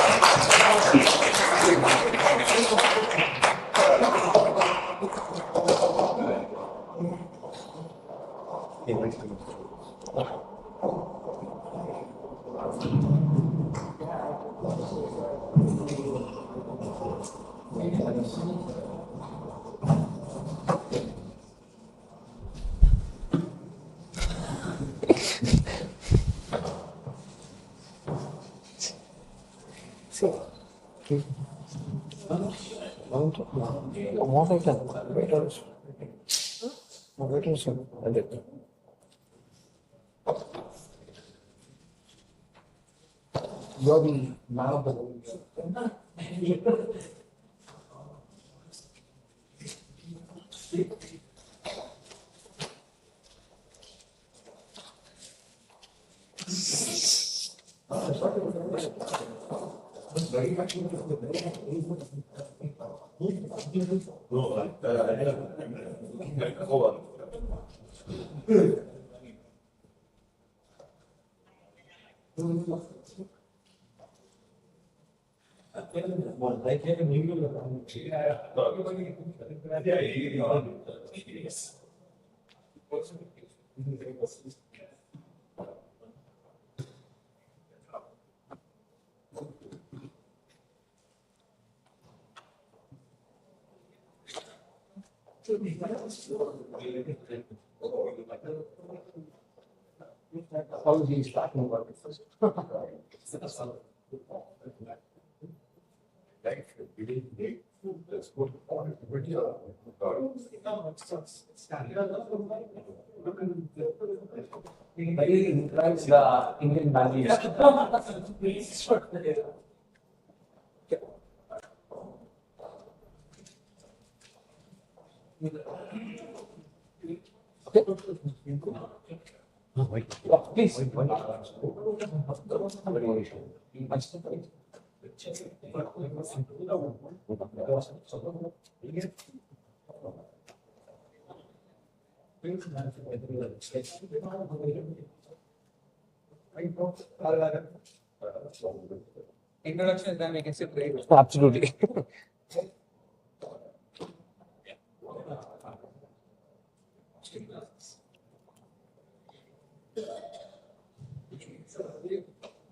Introduction is done, we can sit right. Absolutely.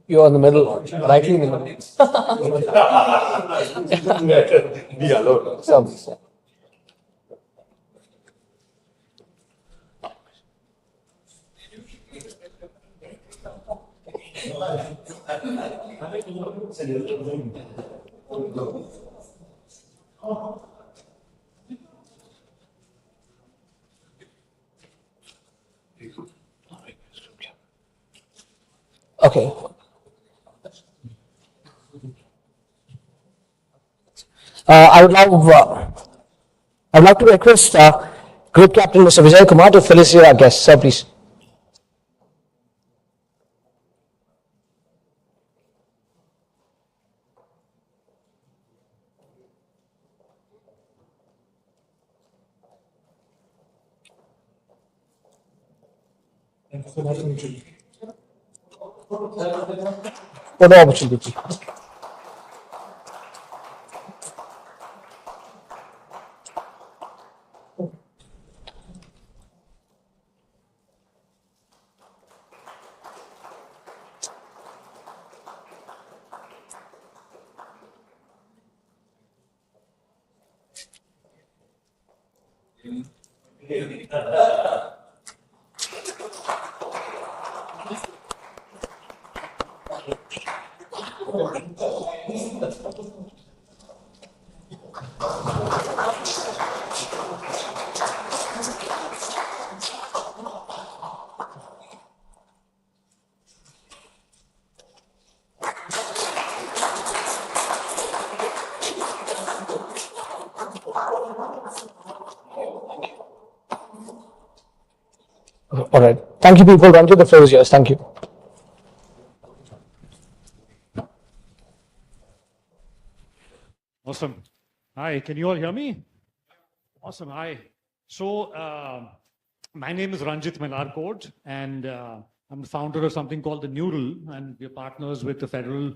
You're in the middle, rightly in the middle. Be alone. Okay. I would like to request Group Captain Mr. Vijay Kumar to felicitate our guests. Sir, please. For the opportunity. All right. Thank you, people. Run to the floor is yours. Thank you. Awesome. Hi, can you all hear me? Awesome. Hi. So, my name is Ranjit Melarkot, and I'm the founder of something called the Neural, and we're partners with the federal,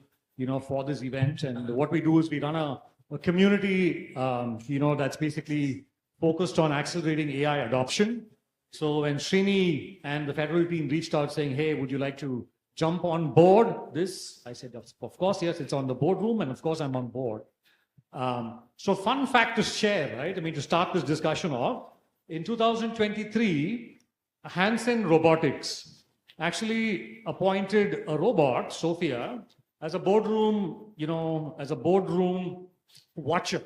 for this event. And what we do is we run a community, that's basically focused on accelerating AI adoption. So when Srini and the federal team reached out saying, hey, would you like to jump on board this? I said, of course, yes, it's on the boardroom, and of course I'm on board. So fun fact to share, right? I mean, to start this discussion off, in 2023, Hansen Robotics actually appointed a robot, Sophia, as a boardroom, as a boardroom watcher,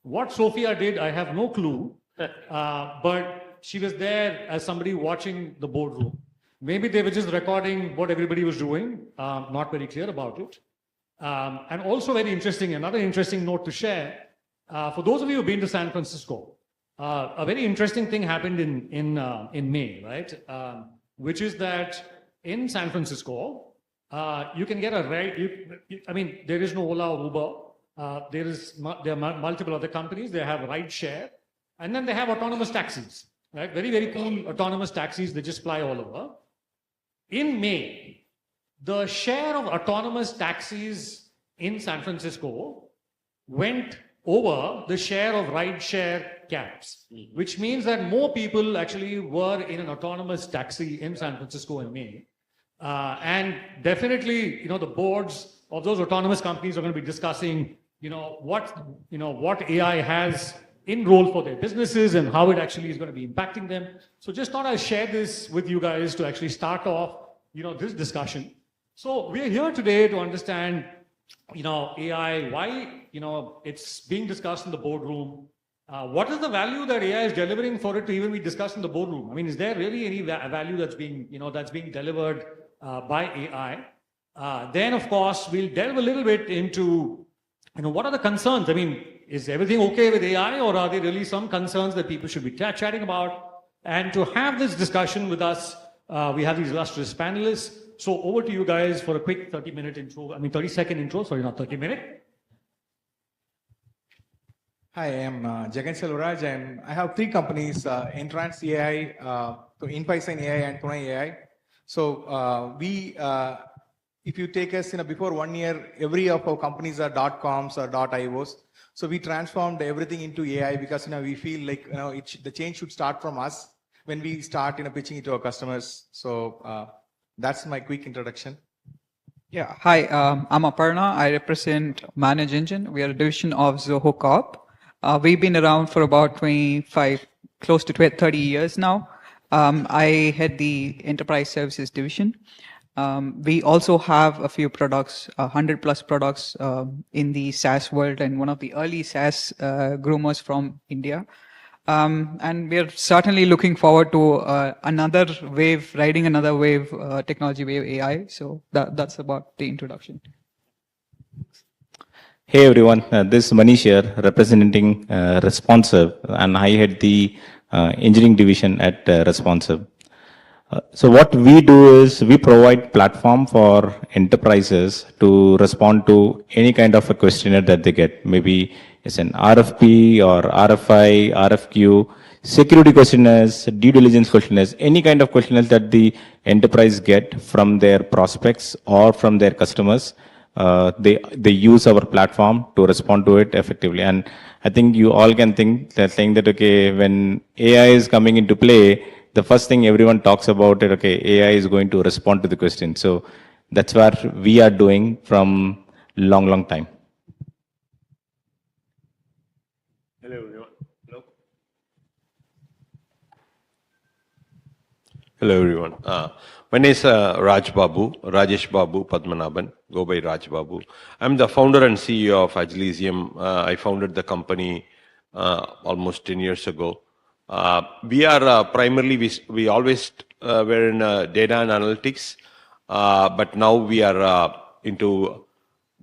What Sophia did, I have no clue, but she was there as somebody watching the boardroom. Maybe they were just recording what everybody was doing, not very clear about it. And also very interesting, another interesting note to share, for those of you who've been to San Francisco, a very interesting thing happened in May, right? Which is that in San Francisco, you can get a ride. I mean, there is no Ola or Uber. There are multiple other companies. They have ride share, and then they have autonomous taxis, right? Very, very cool autonomous taxis. They just fly all over. In May, the share of autonomous taxis in San Francisco went over the share of ride share cabs, which means that more people actually were in an autonomous taxi in San Francisco in May. And definitely, the boards of those autonomous companies are going to be discussing, what AI has in role for their businesses and how it actually is going to be impacting them. So just thought I'd share this with you guys to actually start off, this discussion. So we're here today to understand, AI, why, it's being discussed in the boardroom. What is the value that AI is delivering for it to even be discussed in the boardroom? I mean, is there really any value that's being delivered by AI? Then, of course, we'll delve a little bit into, what are the concerns? I mean, is everything okay with AI, or are there really some concerns that people should be chatting about? And to have this discussion with us, we have these illustrious panelists. So over to you guys for a quick 30-second intro. Sorry, not 30-minute. Hi, I am Jagan Selvaraj, and I have three companies, Entrance AI, InPysign AI, and Tunai AI. So if you take us, before 1 year, every of our companies are .coms or .ios. So we transformed everything into AI because we feel like the change should start from us when we start pitching it to our customers. So that's my quick introduction. Yeah, hi, I'm Aparna. I represent Manage Engine. We are a division of Zoho Corp. We've been around for about 25, close to 30 years now. I head the Enterprise Services Division. We also have a few products, 100 plus products in the SaaS world, and one of the early SaaS groomers from India. And we're certainly looking forward to another wave, riding another wave, technology wave AI. So that's about the introduction. Hey everyone, this is Manish here representing Responsive, and I head the engineering division at Responsive. So what we do is we provide platform for enterprises to respond to any kind of a questionnaire that they get. Maybe it's an RFP or RFI, RFQ, security questionnaires, due diligence questionnaires, any kind of questionnaires that the enterprise get from their prospects or from their customers. They use our platform to respond to it effectively. And I think you all can think that saying that, okay, when AI is coming into play, the first thing everyone talks about it, okay, AI is going to respond to the question. So that's what we are doing from long time. Hello everyone. Hello everyone. My name is Rajesh Babu Padmanabhan, go by Raj Babu. I'm the founder and CEO of Agilesium. I founded the company almost 10 years ago. We are primarily, we always were in data and analytics, but now we are into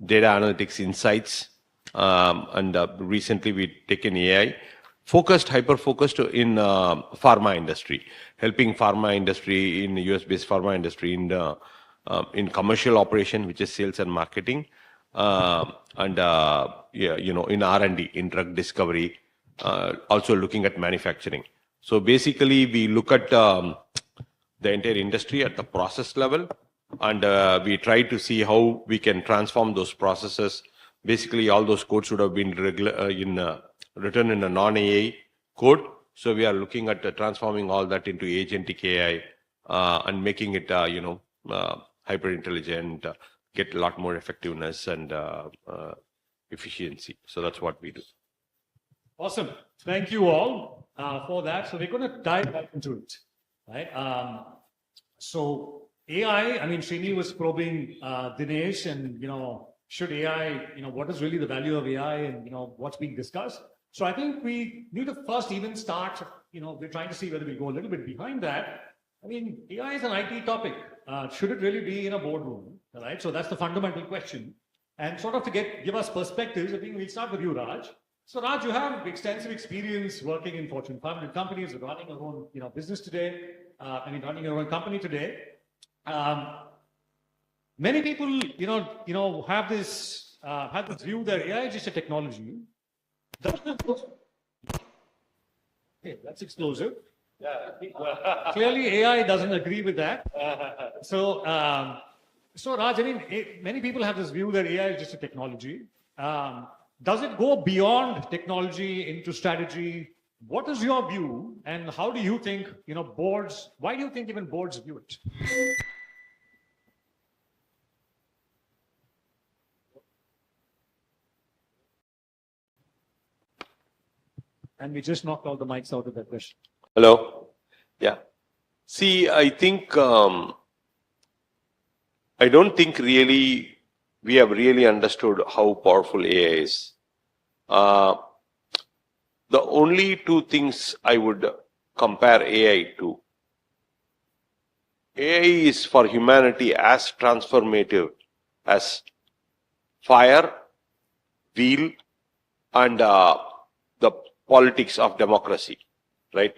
data analytics insights, and recently we taken AI, hyper-focused in pharma industry, helping pharma industry in US-based pharma industry in commercial operation, which is sales and marketing, and in R&D, in drug discovery, also looking at manufacturing. So basically, we look at the entire industry at the process level, and we try to see how we can transform those processes. Basically, all those codes should have been written in a non-AI code. So we are looking at transforming all that into agentic AI and making it, hyper intelligent, get a lot more effectiveness and efficiency. So that's what we do. Awesome. Thank you all for that. So we're going to dive back into it, right? So AI, Srini was probing Dinesh and, should AI, what is really the value of AI and, what's being discussed? So I think we need to first even start, we're trying to see whether we go a little bit behind that. I mean, AI is an IT topic. Should it really be in a boardroom, right? So that's the fundamental question. And sort of to give us perspectives, I think we'll start with you, Raj. So Raj, you have extensive experience working in Fortune 500 companies, running your own, business today. Running your own company today. Many people, have this view that AI is just a technology. Okay, that's explosive. Yeah. Clearly, AI doesn't agree with that. So Raj, many people have this view that AI is just a technology. Does it go beyond technology into strategy? What is your view, and how do you think, boards? Why do you think even boards view it? And we just knocked all the mics out of that question. Hello. Yeah. See, I think I don't think really we have really understood how powerful AI is. The only two things I would compare AI to. AI is for humanity as transformative as fire, wheel, and the politics of democracy, right?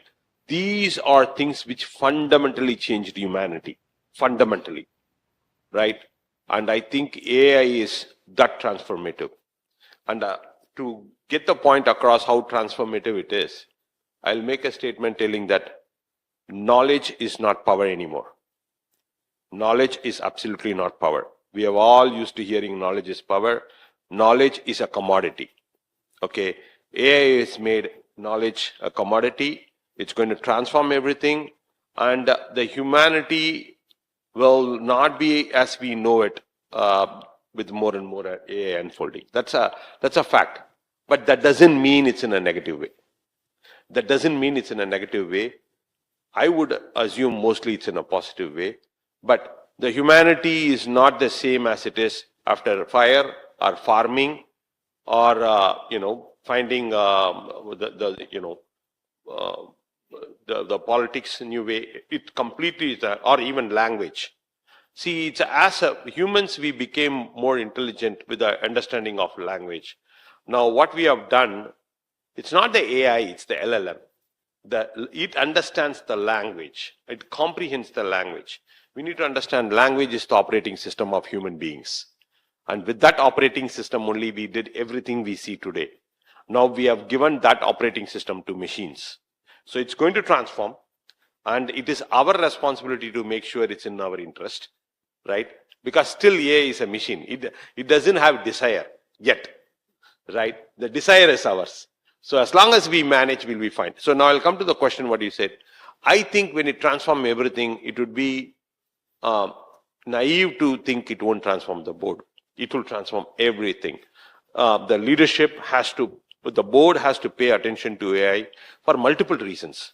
These are things which fundamentally changed humanity, fundamentally, right? And I think AI is that transformative. And to get the point across how transformative it is, I'll make a statement telling that knowledge is not power anymore. Knowledge is absolutely not power. We have all used to hearing knowledge is power. Knowledge is a commodity. Okay, AI has made knowledge a commodity. It's going to transform everything, and the humanity will not be as we know it with more and more AI unfolding. That's a fact. But that doesn't mean it's in a negative way. That doesn't mean it's in a negative way. I would assume mostly it's in a positive way. But the humanity is not the same as it is after fire or farming or finding the politics new way. It completely is or even language. See, it's as humans we became more intelligent with the understanding of language. Now what we have done, it's not the AI, it's the LLM. It understands the language. It comprehends the language. We need to understand language is the operating system of human beings. And with that operating system only we did everything we see today. Now we have given that operating system to machines. So it's going to transform, and it is our responsibility to make sure it's in our interest, right? Because still AI is a machine. It doesn't have desire yet, right? The desire is ours. So as long as we manage, we'll be fine. So now I'll come to the question what you said. I think when it transforms everything, it would be naive to think it won't transform the board. It will transform everything. The leadership the board has to pay attention to AI for multiple reasons.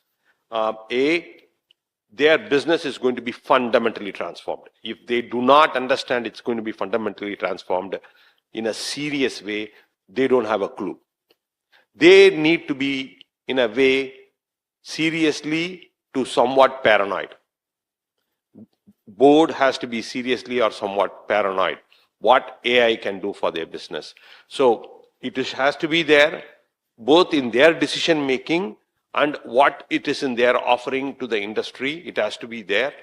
Their business is going to be fundamentally transformed. If they do not understand it's going to be fundamentally transformed in a serious way, they don't have a clue. They need to be, in a way, seriously to somewhat paranoid. Board has to be seriously or somewhat paranoid what AI can do for their business. So it has to be there both in their decision making and what it is in their offering to the industry. It has to be there.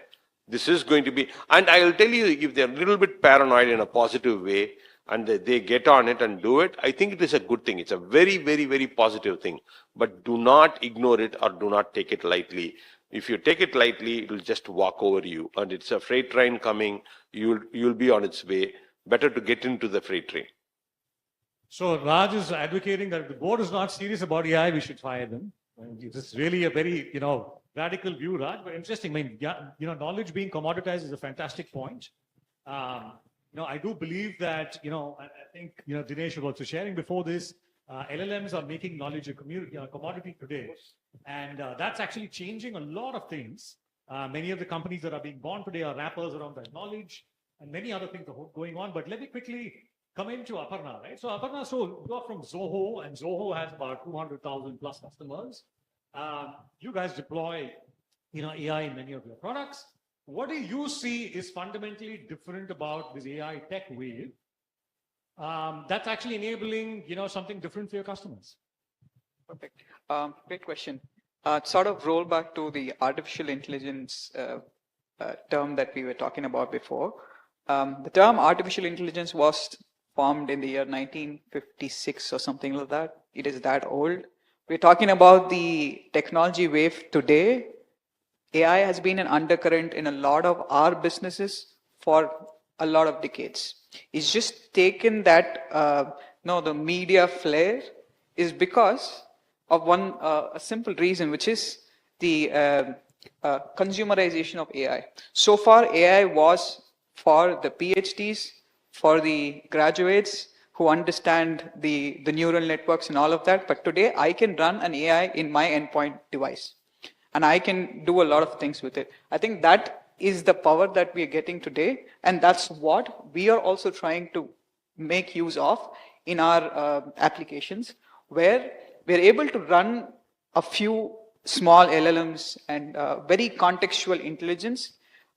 This is going to be, and I will tell you, if they're a little bit paranoid in a positive way and they get on it and do it, I think it is a good thing. It's a very, very, very positive thing. But do not ignore it or do not take it lightly. If you take it lightly, it will just walk over you. And it's a freight train coming. You'll be on its way. Better to get into the freight train. So Raj is advocating that if the board is not serious about AI, we should fire them. This is really a very, radical view, Raj, but interesting. I mean, knowledge being commoditized is a fantastic point. I do believe that, I think, Dinesh was also sharing before this, LLMs are making knowledge a commodity today. And that's actually changing a lot of things. Many of the companies that are being born today are wrappers around that knowledge, and many other things are going on. But let me quickly come into Aparna, right? So Aparna, so you are from Zoho, and Zoho has about 200,000 plus customers. You guys deploy, AI in many of your products. What do you see is fundamentally different about this AI tech wave that's actually enabling, something different for your customers? Perfect. Great question. Sort of roll back to the artificial intelligence term that we were talking about before. The term artificial intelligence was formed in the year 1956 or something like that. It is that old. We're talking about the technology wave today. AI has been an undercurrent in a lot of our businesses for a lot of decades. It's just taken that, the media flair is because of one a simple reason, which is the consumerization of AI. So far, AI was for the PhDs, for the graduates who understand the neural networks and all of that. But today, I can run an AI in my endpoint device, and I can do a lot of things with it. I think that is the power that we are getting today, and that's what we are also trying to make use of in our applications, where we're able to run a few small LLMs and very contextual intelligence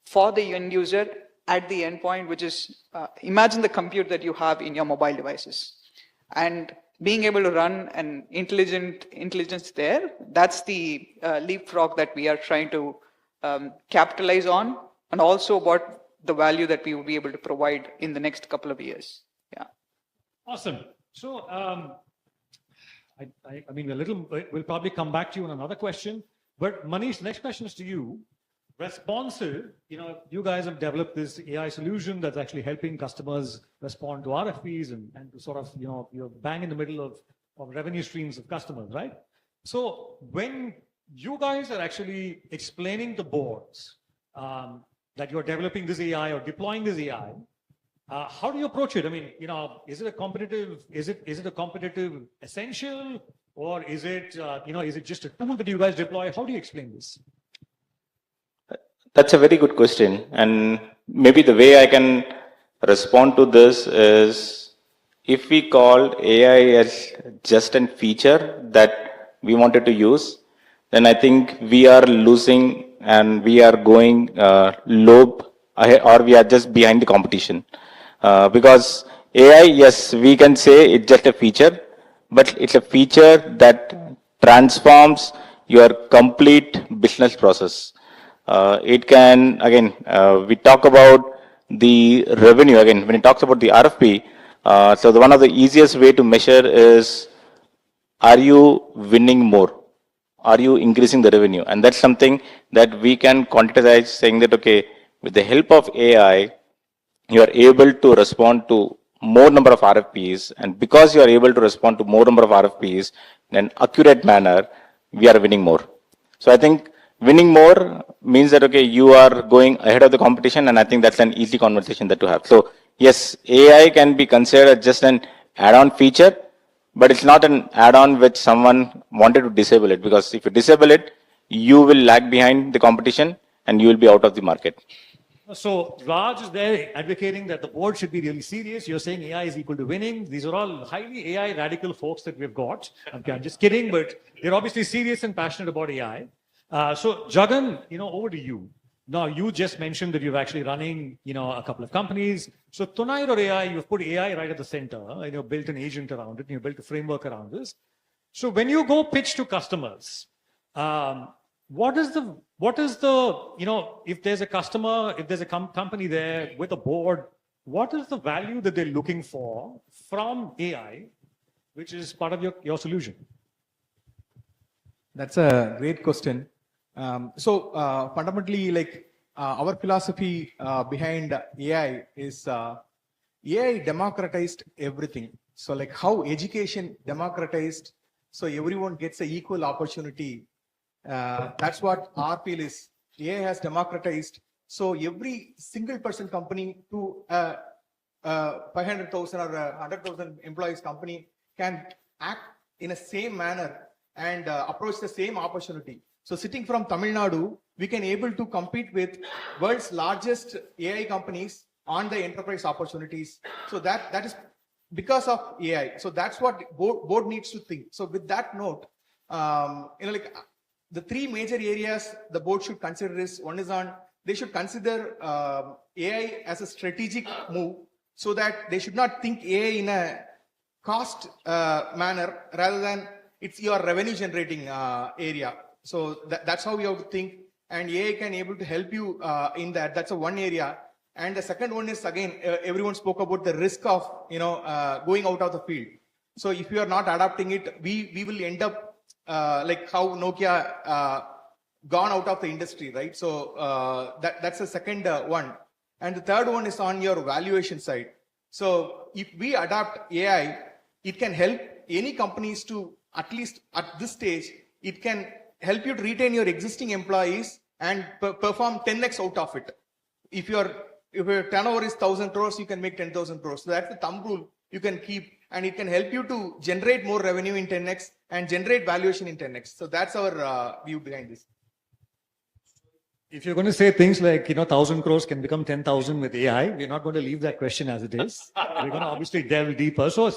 for the end user at the endpoint, which is, imagine the compute that you have in your mobile devices. And being able to run an intelligence there, that's the leapfrog that we are trying to capitalize on, and also what the value that we will be able to provide in the next couple of years. Yeah. Awesome. So, I mean, we'll probably come back to you on another question, but Manish, next question is to you. Responsive, you guys have developed this AI solution that's actually helping customers respond to RFPs and to sort of, you're bang in the middle of revenue streams of customers, right? So when you guys are actually explaining to boards that you're developing this AI or deploying this AI, how do you approach it? I mean, is it a competitive essential, or is it, is it just a tool that you guys deploy? How do you explain this? That's a very good question. And maybe the way I can respond to this is, if we call AI as just a feature that we wanted to use, then I think we are losing and we are going low ahead, or we are just behind the competition. Because AI, yes, we can say it's just a feature, but it's a feature that transforms your complete business process. It can, again, we talk about the revenue, again, when it talks about the RFP, so one of the easiest way to measure is, are you winning more? Are you increasing the revenue? And that's something that we can quantize, saying that, okay, with the help of AI, you are able to respond to more number of RFPs, and because you are able to respond to more number of RFPs in an accurate manner, we are winning more. So I think winning more means that, okay, you are going ahead of the competition, and I think that's an easy conversation that to have. So yes, AI can be considered just an add-on feature, but it's not an add-on which someone wanted to disable it, because if you disable it, you will lag behind the competition and you will be out of the market. So Raj is there advocating that the board should be really serious. You're saying AI is equal to winning. These are all highly AI radical folks that we've got. Okay, I'm just kidding, but they're obviously serious and passionate about AI. So Jagan, over to you. Now, you just mentioned that you're actually running, a couple of companies. So Tonight or AI, you've put AI right at the center, and you've built an agent around it, and you've built a framework around this. So when you go pitch to customers, what is the, if there's a customer, if there's a company there with a board, what is the value that they're looking for from AI, which is part of your solution? That's a great question. Fundamentally, our philosophy behind AI is AI democratized everything. So how education democratized, so everyone gets an equal opportunity. That's what our feel is. AI has democratized. So every single person company to 500,000 or 100,000 employees company can act in a same manner and approach the same opportunity. So sitting from Tamil Nadu, we can able to compete with world's largest AI companies on the enterprise opportunities. So that is because of AI. So that's what board needs to think. So with that note, like the three major areas the board should consider is, one is on, they should consider AI as a strategic move, so that they should not think AI in a cost manner rather than it's your revenue generating area. So that's how you have to think, and AI can able to help you in that. That's a one area. And the second one is, again, everyone spoke about the risk of going out of the field. So if you are not adapting it, we will end up like how Nokia gone out of the industry, right? So that's the second one. And the third one is on your valuation side. So if we adapt AI, it can help any companies to, at least at this stage, it can help you to retain your existing employees and perform 10x out of it. If your turnover is 1,000 crores, you can make 10,000 crores. So that's the thumb rule you can keep, and it can help you to generate more revenue in 10x and generate valuation in 10x. So that's our view behind this. If you're going to say things like, 1,000 crores can become 10,000 with AI, we're not going to leave that question as it is. We're going to obviously delve deeper. So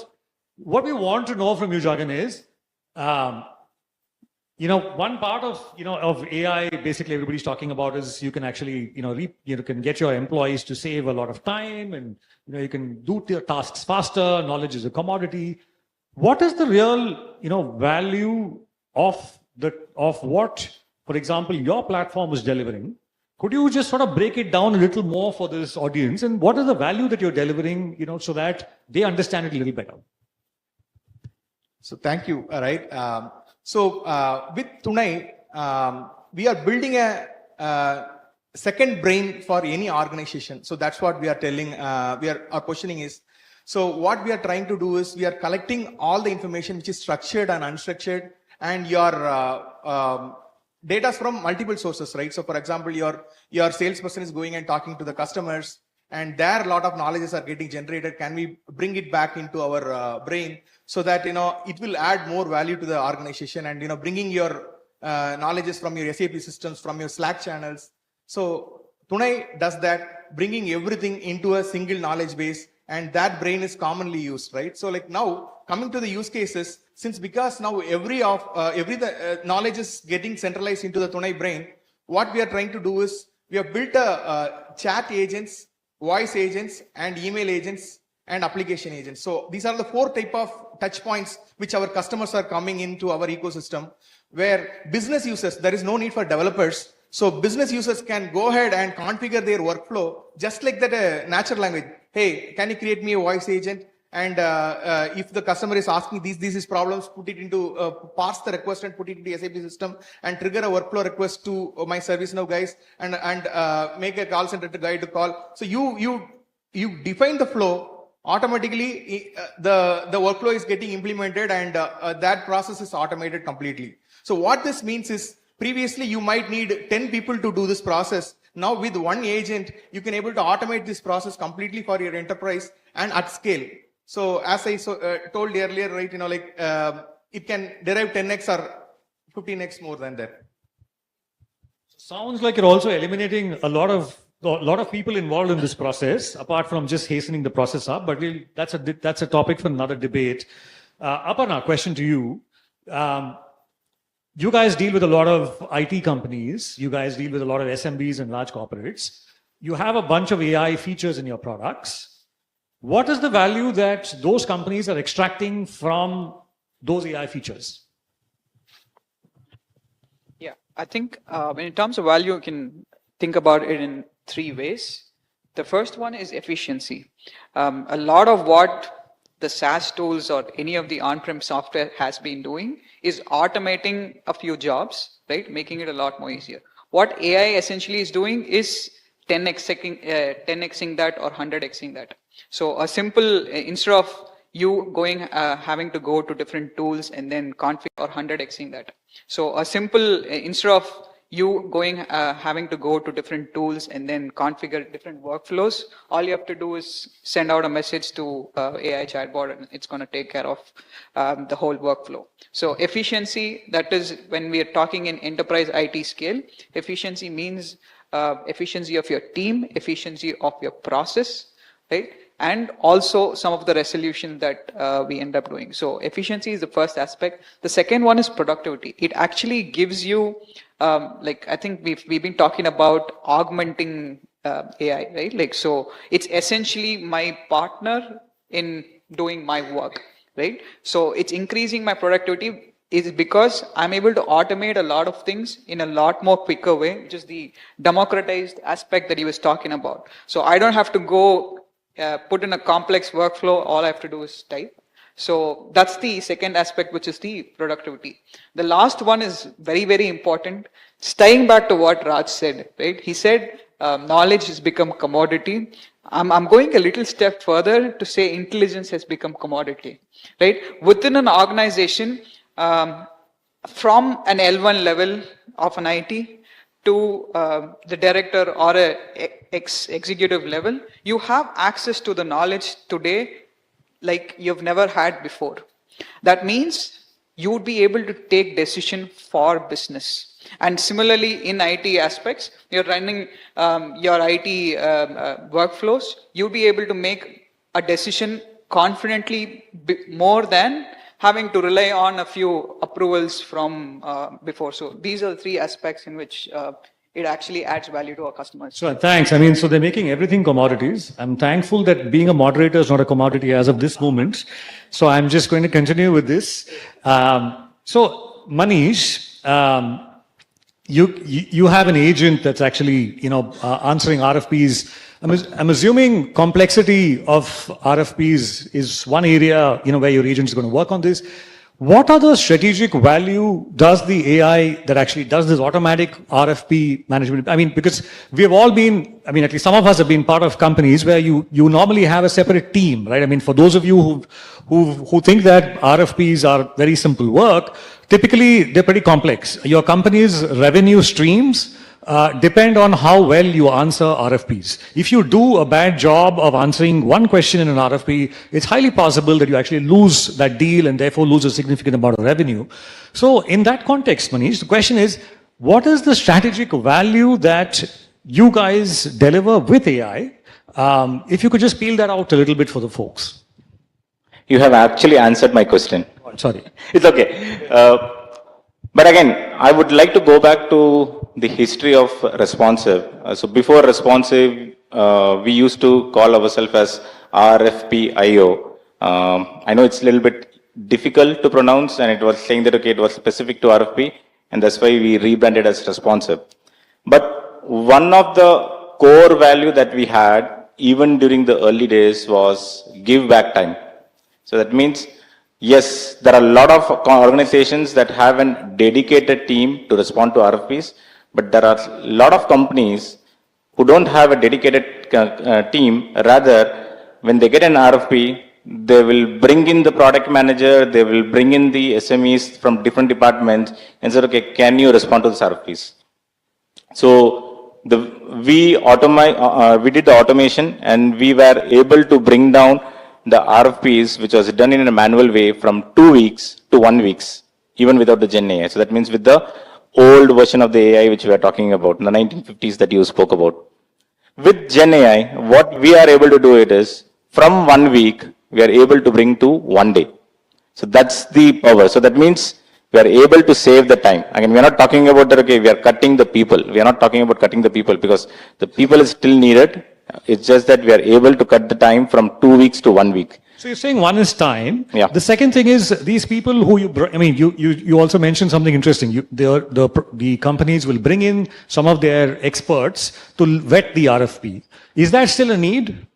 what we want to know from you, Jagan, is, one part of, of AI, basically everybody's talking about is you can actually, you can get your employees to save a lot of time, and, you can do their tasks faster. Knowledge is a commodity. What is the real, value of what, for example, your platform is delivering? Could you just sort of break it down a little more for this audience? And what is the value that you're delivering, so that they understand it a little better? So thank you. All right. With Tunai, we are building a second brain for any organization. So that's what we are telling, our positioning is. So what we are trying to do is we are collecting all the information which is structured and unstructured, and your data from multiple sources, right? So for example, your salesperson is going and talking to the customers, and there a lot of knowledges are getting generated. Can we bring it back into our brain so that it will add more value to the organization, and bringing your knowledges from your SAP systems, from your Slack channels. So Tunai does that, bringing everything into a single knowledge base, and that brain is commonly used, right? So like now coming to the use cases, because now every knowledge is getting centralized into the Tunai brain, what we are trying to do is we have built a chat agents, voice agents, and email agents, and application agents. So these are the 4 type of touch points which our customers are coming into our ecosystem, where business users, there is no need for developers. So business users can go ahead and configure their workflow just like that natural language. Hey, can you create me a voice agent? And if the customer is asking these problems, put it into, parse the request and put it into SAP system, and trigger a workflow request to my ServiceNow guys, and make a call center guy to call. So you define the flow. Automatically, the workflow is getting implemented, and that process is automated completely. So what this means is, previously you might need 10 people to do this process. Now with one agent, you can able to automate this process completely for your enterprise and at scale. So as I told earlier, right, it can derive 10x or 15x more than that. Sounds like you're also eliminating a lot of people involved in this process, apart from just hastening the process up. But that's a topic for another debate. Aparna, question to you. You guys deal with a lot of IT companies. You guys deal with a lot of SMBs and large corporates. You have a bunch of AI features in your products. What is the value that those companies are extracting from those AI features? Yeah, I think in terms of value, you can think about it in 3 ways. The first one is efficiency. A lot of what the SaaS tools or any of the on-prem software has been doing is automating a few jobs, right? Making it a lot more easier. What AI essentially is doing is 10xing that or 100xing that. So a simple, instead of you having to go to different tools and then configure, or 100xing that. So a simple, instead of you having to go to different tools and then configure different workflows, all you have to do is send out a message to AI chatbot, and it's going to take care of the whole workflow. So efficiency, that is when we are talking in enterprise IT scale, efficiency means efficiency of your team, efficiency of your process, right? and also some of the resolution that we end up doing. So efficiency is the first aspect. The second one is productivity. It actually gives you, like I think we've been talking about augmenting AI, right? Like, so it's essentially my partner in doing my work, right? So it's increasing my productivity is because I'm able to automate a lot of things in a lot more quicker way, which is the democratized aspect that he was talking about. So I don't have to go put in a complex workflow, all I have to do is type. So that's the second aspect, which is the productivity. The last one is very, very important. Staying back to what Raj said, right? He said knowledge has become commodity. I'm going a little step further to say intelligence has become commodity, right? Within an organization, from an L1 level of an IT to the director or a executive level, you have access to the knowledge today like you've never had before. That means you would be able to take decision for business. And similarly in IT aspects, you're running your IT workflows, you'll be able to make a decision confidently more than having to rely on a few approvals from before. So these are the three aspects in which it actually adds value to our customers. So thanks. I mean, so they're making everything commodities. I'm thankful that being a moderator is not a commodity as of this moment. So I'm just going to continue with this. So Manish, you have an agent that's actually, answering RFPs. I'm assuming complexity of RFPs is one area, where your agent is going to work on this. What other strategic value does the AI that actually does this automatic RFP management? I mean, because we have all been, at least some of us have been part of companies where you normally have a separate team, right? I mean, for those of you who think that RFPs are very simple work, typically they're pretty complex. Your company's revenue streams depend on how well you answer RFPs. If you do a bad job of answering one question in an RFP, it's highly possible that you actually lose that deal and therefore lose a significant amount of revenue. So in that context, Manish, the question is, what is the strategic value that you guys deliver with AI? If you could just peel that out a little bit for the folks. You have actually answered my question. Sorry. It's okay. But again, I would like to go back to the history of responsive. So before responsive, we used to call ourselves as RFPIO. I know it's a little bit difficult to pronounce, and it was saying that, okay, it was specific to RFP, and that's why we rebranded as responsive. But one of the core value that we had, even during the early days, was give back time. So that means, yes, there are a lot of organizations that have a dedicated team to respond to RFPs, but there are a lot of companies who don't have a dedicated team. Rather, when they get an RFP, they will bring in the product manager, they will bring in the SMEs from different departments and say, okay, can you respond to these RFPs? So we did the automation, and we were able to bring down the RFPs, which was done in a manual way, from 2 weeks to 1 week, even without the Gen AI. So that means with the old version of the AI which we are talking about, in the 1950s that you spoke about. With Gen AI, what we are able to do it is, from 1 week, we are able to bring to 1 day. So that's the power. So that means we are able to save the time. Again, we are not talking about that, okay, we are cutting the people. We are not talking about cutting the people, because the people is still needed. It's just that we are able to cut the time from 2 weeks to 1 week. So you're saying one is time. Yeah. The second thing is these people who you also mentioned something interesting. The companies will bring in some of their experts to vet the RFP. Is that still a need?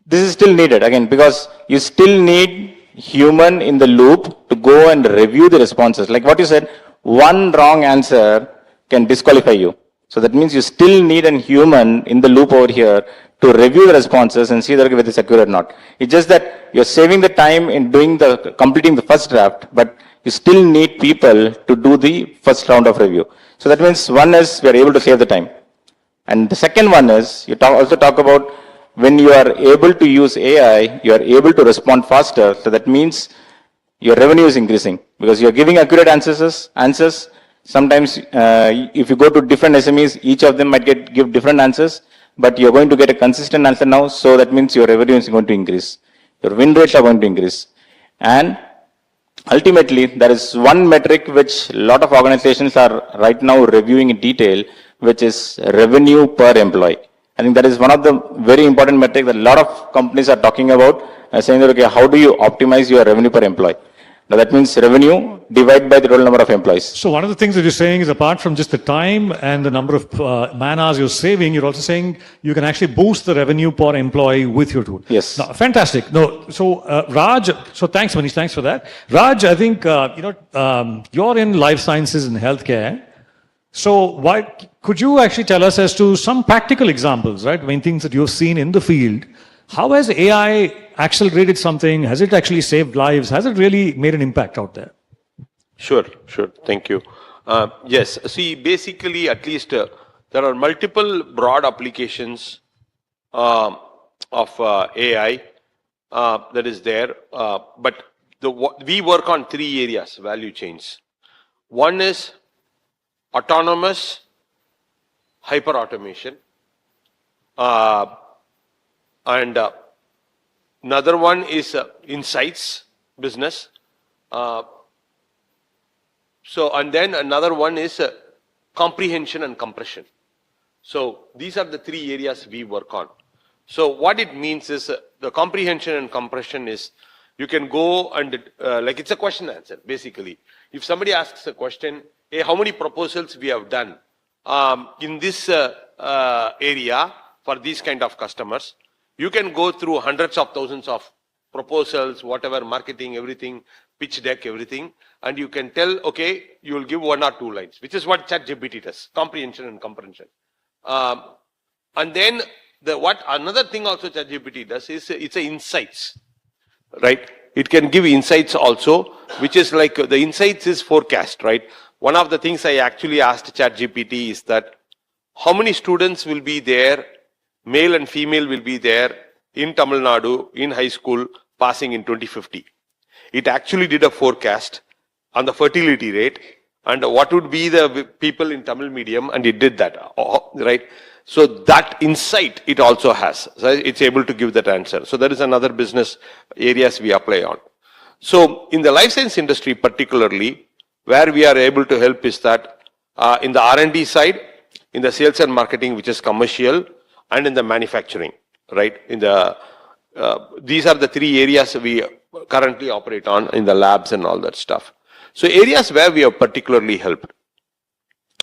This is still needed, again, because you still need human in the loop to go and review the responses. Like what you said, one wrong answer can disqualify you. So that means you still need a human in the loop over here to review the responses and see whether it's accurate or not. It's just that you're saving the time in completing the first draft, but you still need people to do the first round of review. So that means one is we are able to save the time. And the second one is also talk about when you are able to use AI, you are able to respond faster. So that means your revenue is increasing because you're giving accurate answers. Sometimes if you go to different SMEs, each of them might give different answers. but you're going to get a consistent answer now, so that means your revenue is going to increase. Your win rates are going to increase. And ultimately, there is one metric which a lot of organizations are right now reviewing in detail, which is revenue per employee. I think that is one of the very important metrics that a lot of companies are talking about, saying that, okay, how do you optimize your revenue per employee? Now that means revenue divided by the total number of employees. So one of the things that you're saying is, apart from just the time and the number of man hours you're saving, you're also saying you can actually boost the revenue per employee with your tool. Yes. Now, fantastic. No, so Raj, so thanks Manish, thanks for that. Raj, I think you're in life sciences and healthcare. So could you actually tell us as to some practical examples, right? I mean, things that you've seen in the field. How has AI accelerated something? Has it actually saved lives? Has it really made an impact out there? Sure. Thank you. Yes, see, basically, at least there are multiple broad applications of AI that is there. But we work on three areas, value chains. One is autonomous hyper-automation. And another one is insights business. And then another one is comprehension and compression. So these are the three areas we work on. So what it means is the comprehension and compression is you can go and like it's a question answer basically. If somebody asks a question, hey, how many proposals we have done in this area for these kind of customers, you can go through hundreds of thousands of proposals, whatever, marketing, everything, pitch deck, everything, and you can tell, okay, you will give 1 or 2 lines, which is what ChatGPT does, comprehension and comprehension. And then another thing also ChatGPT does is it's a insights, right? It can give insights also, which is like the insights is forecast, right? One of the things I actually asked ChatGPT is that how many students will be there, male and female will be there in Tamil Nadu in high school passing in 2050. It actually did a forecast on the fertility rate and what would be the people in Tamil medium, and it did that, right? So that insight it also has. So it's able to give that answer. So there is another business areas we apply on. So in the life science industry particularly, where we are able to help is that in the R&D side, in the sales and marketing, which is commercial, and in the manufacturing, right? These are the three areas we currently operate on in the labs and all that stuff. So areas where we have particularly helped.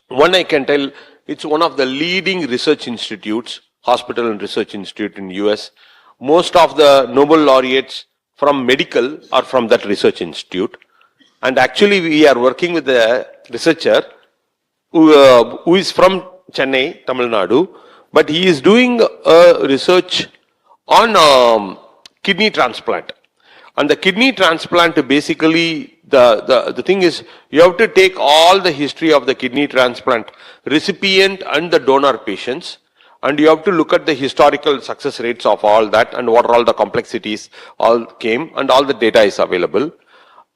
One I can tell, it's one of the leading research institutes, hospital and research institute in US. Most of the Nobel laureates from medical are from that research institute. And actually we are working with a researcher who is from Chennai, Tamil Nadu, but he is doing research on kidney transplant. And the kidney transplant basically, the thing is, you have to take all the history of the kidney transplant recipient and the donor patients, and you have to look at the historical success rates of all that and what are all the complexities all came, and all the data is available.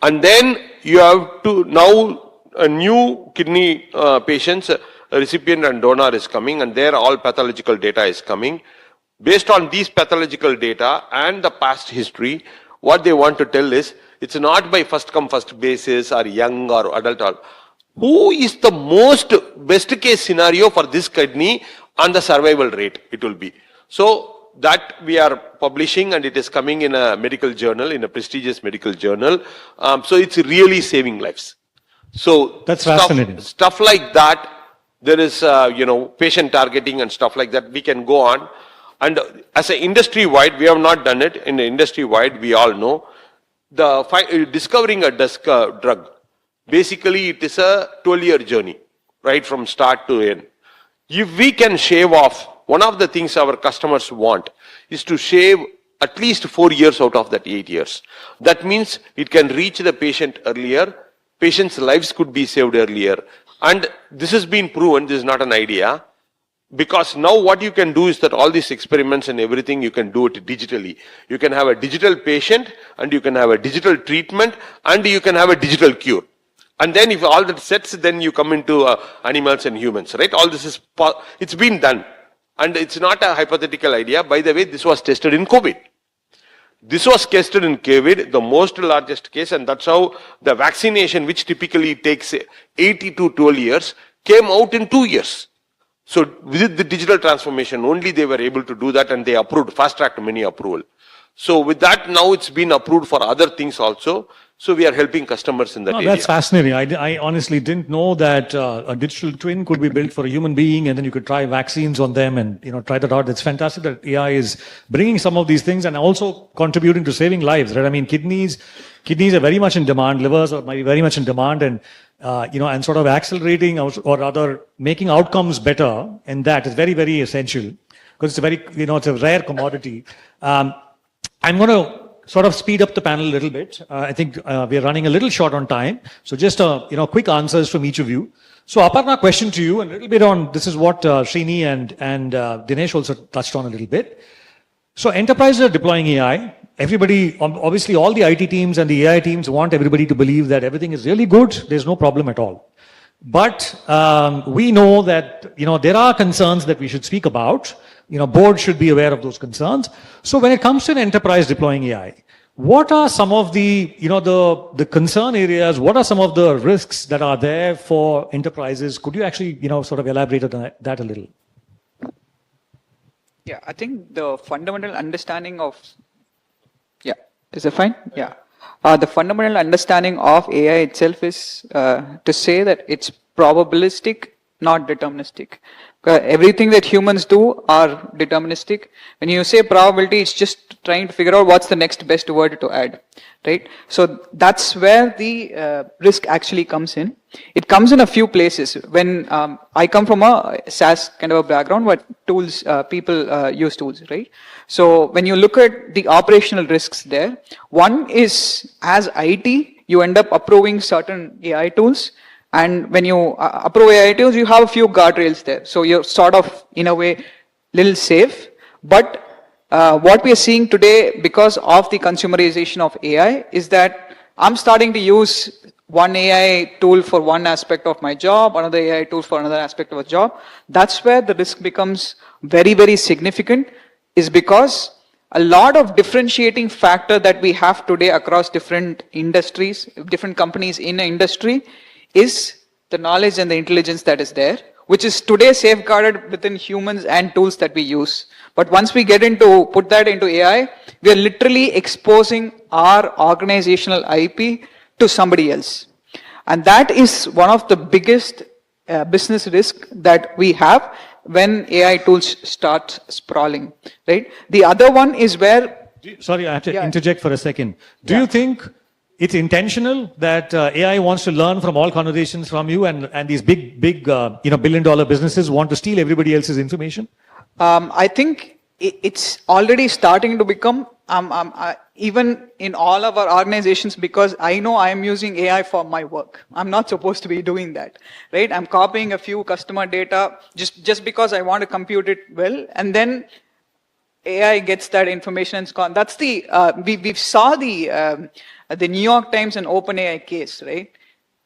And then you have to, now a new kidney patients, a recipient and donor is coming, and there all pathological data is coming. Based on these pathological data and the past history, what they want to tell is, it's not by first come first basis or young or adult. Who is the most best case scenario for this kidney and the survival rate it will be. So that we are publishing, and it is coming in a medical journal, in a prestigious medical journal. So it's really saving lives. So that's fascinating. Stuff like that. There is, patient targeting and stuff like that. We can go on. And as an industry-wide, we have not done it. In the industry-wide, we all know, discovering a drug, basically it is a 12-year journey, right from start to end. If we can shave off, one of the things our customers want is to shave at least 4 years out of that 8 years. That means it can reach the patient earlier, patients' lives could be saved earlier. And this has been proven, this is not an idea. Because now what you can do is that all these experiments and everything, you can do it digitally. You can have a digital patient, and you can have a digital treatment, and you can have a digital cure. And then if all that sets, then you come into animals and humans, right? All this is, it's been done. And it's not a hypothetical idea. By the way, this was tested in COVID. This was tested in COVID, the most largest case, and that's how the vaccination, which typically takes 80 to 12 years, came out in 2 years. So with the digital transformation, only they were able to do that, and they approved, fast-tracked many approval. So with that, now it's been approved for other things also. So we are helping customers in that area. That's fascinating. I honestly didn't know that a digital twin could be built for a human being, and then you could try vaccines on them and try that out. It's fantastic that AI is bringing some of these things and also contributing to saving lives, right? I mean, kidneys are very much in demand, livers are very much in demand, and and sort of accelerating or rather making outcomes better, and that is very, very essential because it's a very, it's a rare commodity. I'm going to sort of speed up the panel a little bit. I think we are running a little short on time. So just, quick answers from each of you. So Aparna, question to you, and a little bit on, this is what Srini and Dinesh also touched on a little bit. So enterprises are deploying AI. Everybody, obviously all the IT teams and the AI teams want everybody to believe that everything is really good. There's no problem at all. But we know that, there are concerns that we should speak about. Board should be aware of those concerns. So when it comes to an enterprise deploying AI, what are some of the, the concern areas? What are some of the risks that are there for enterprises? Could you actually, sort of elaborate on that a little? Yeah, I think the fundamental understanding of, is it fine? Yeah. The fundamental understanding of AI itself is to say that it's probabilistic, not deterministic. Everything that humans do are deterministic. When you say probability, it's just trying to figure out what's the next best word to add, right? So that's where the risk actually comes in. It comes in a few places. When I come from a SaaS kind of a background where tools, people use tools, right? So when you look at the operational risks there, one is as IT, you end up approving certain AI tools. And when you approve AI tools, you have a few guardrails there. So you're sort of, in a way, little safe. But what we are seeing today, because of the consumerization of AI, is that I'm starting to use one AI tool for one aspect of my job, another AI tool for another aspect of a job. That's where the risk becomes very, very significant, is because a lot of differentiating factor that we have today across different industries, different companies in an industry, is the knowledge and the intelligence that is there, which is today safeguarded within humans and tools that we use. But once we get into, put that into AI, we are literally exposing our organizational IP to somebody else. And that is one of the biggest business risk that we have when AI tools start sprawling, right? The other one is where... Sorry, I have to interject for a second. Do you think it's intentional that AI wants to learn from all conversations from you, and these big billion-dollar businesses want to steal everybody else's information? I think it's already starting to become, even in all of our organizations, because I know I'm using AI for my work. I'm not supposed to be doing that, right? I'm copying a few customer data just because I want to compute it well, and then AI gets that information and it's gone. That's the, we saw the New York Times and OpenAI case, right?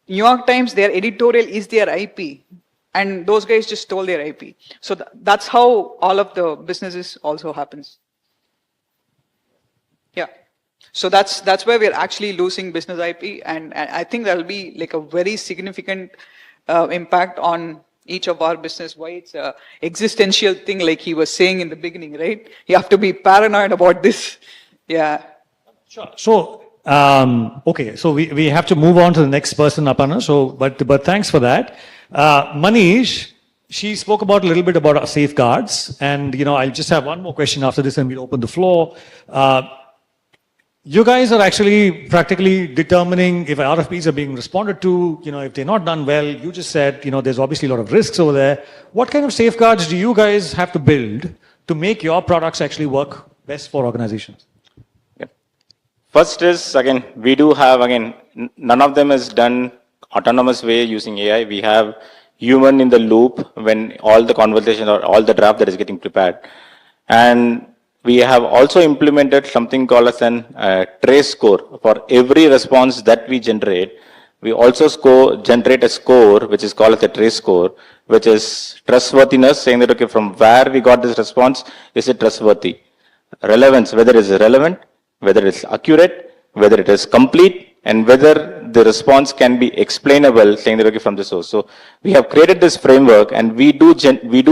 New York Times, their editorial is their IP. And those guys just stole their IP. So that's how all of the businesses also happens. Yeah. So that's where we're actually losing business IP. And I think that'll be like a very significant impact on each of our business. Why it's an existential thing, like he was saying in the beginning, right? You have to be paranoid about this. Yeah. Sure. So, okay, so we have to move on to the next person, Aparna. So, but thanks for that. Manish, she spoke about a little bit about our safeguards, and I'll just have one more question after this, and we'll open the floor. You guys are actually practically determining if RFPs are being responded to. If they're not done well, you just said there's obviously a lot of risks over there. What kind of safeguards do you guys have to build to make your products actually work best for organizations? First is, again, we do have, none of them is done autonomous way using AI. We have human in the loop when all the conversation or all the draft that is getting prepared. And we have also implemented something called as an trace score. For every response that we generate, We also generate a score, which is called as the trace score, which is trustworthiness, saying that, okay, from where we got this response, is it trustworthy? Relevance, whether it is relevant, whether it is accurate, whether it is complete, and whether the response can be explainable, saying that, okay, from the source. So we have created this framework, and we do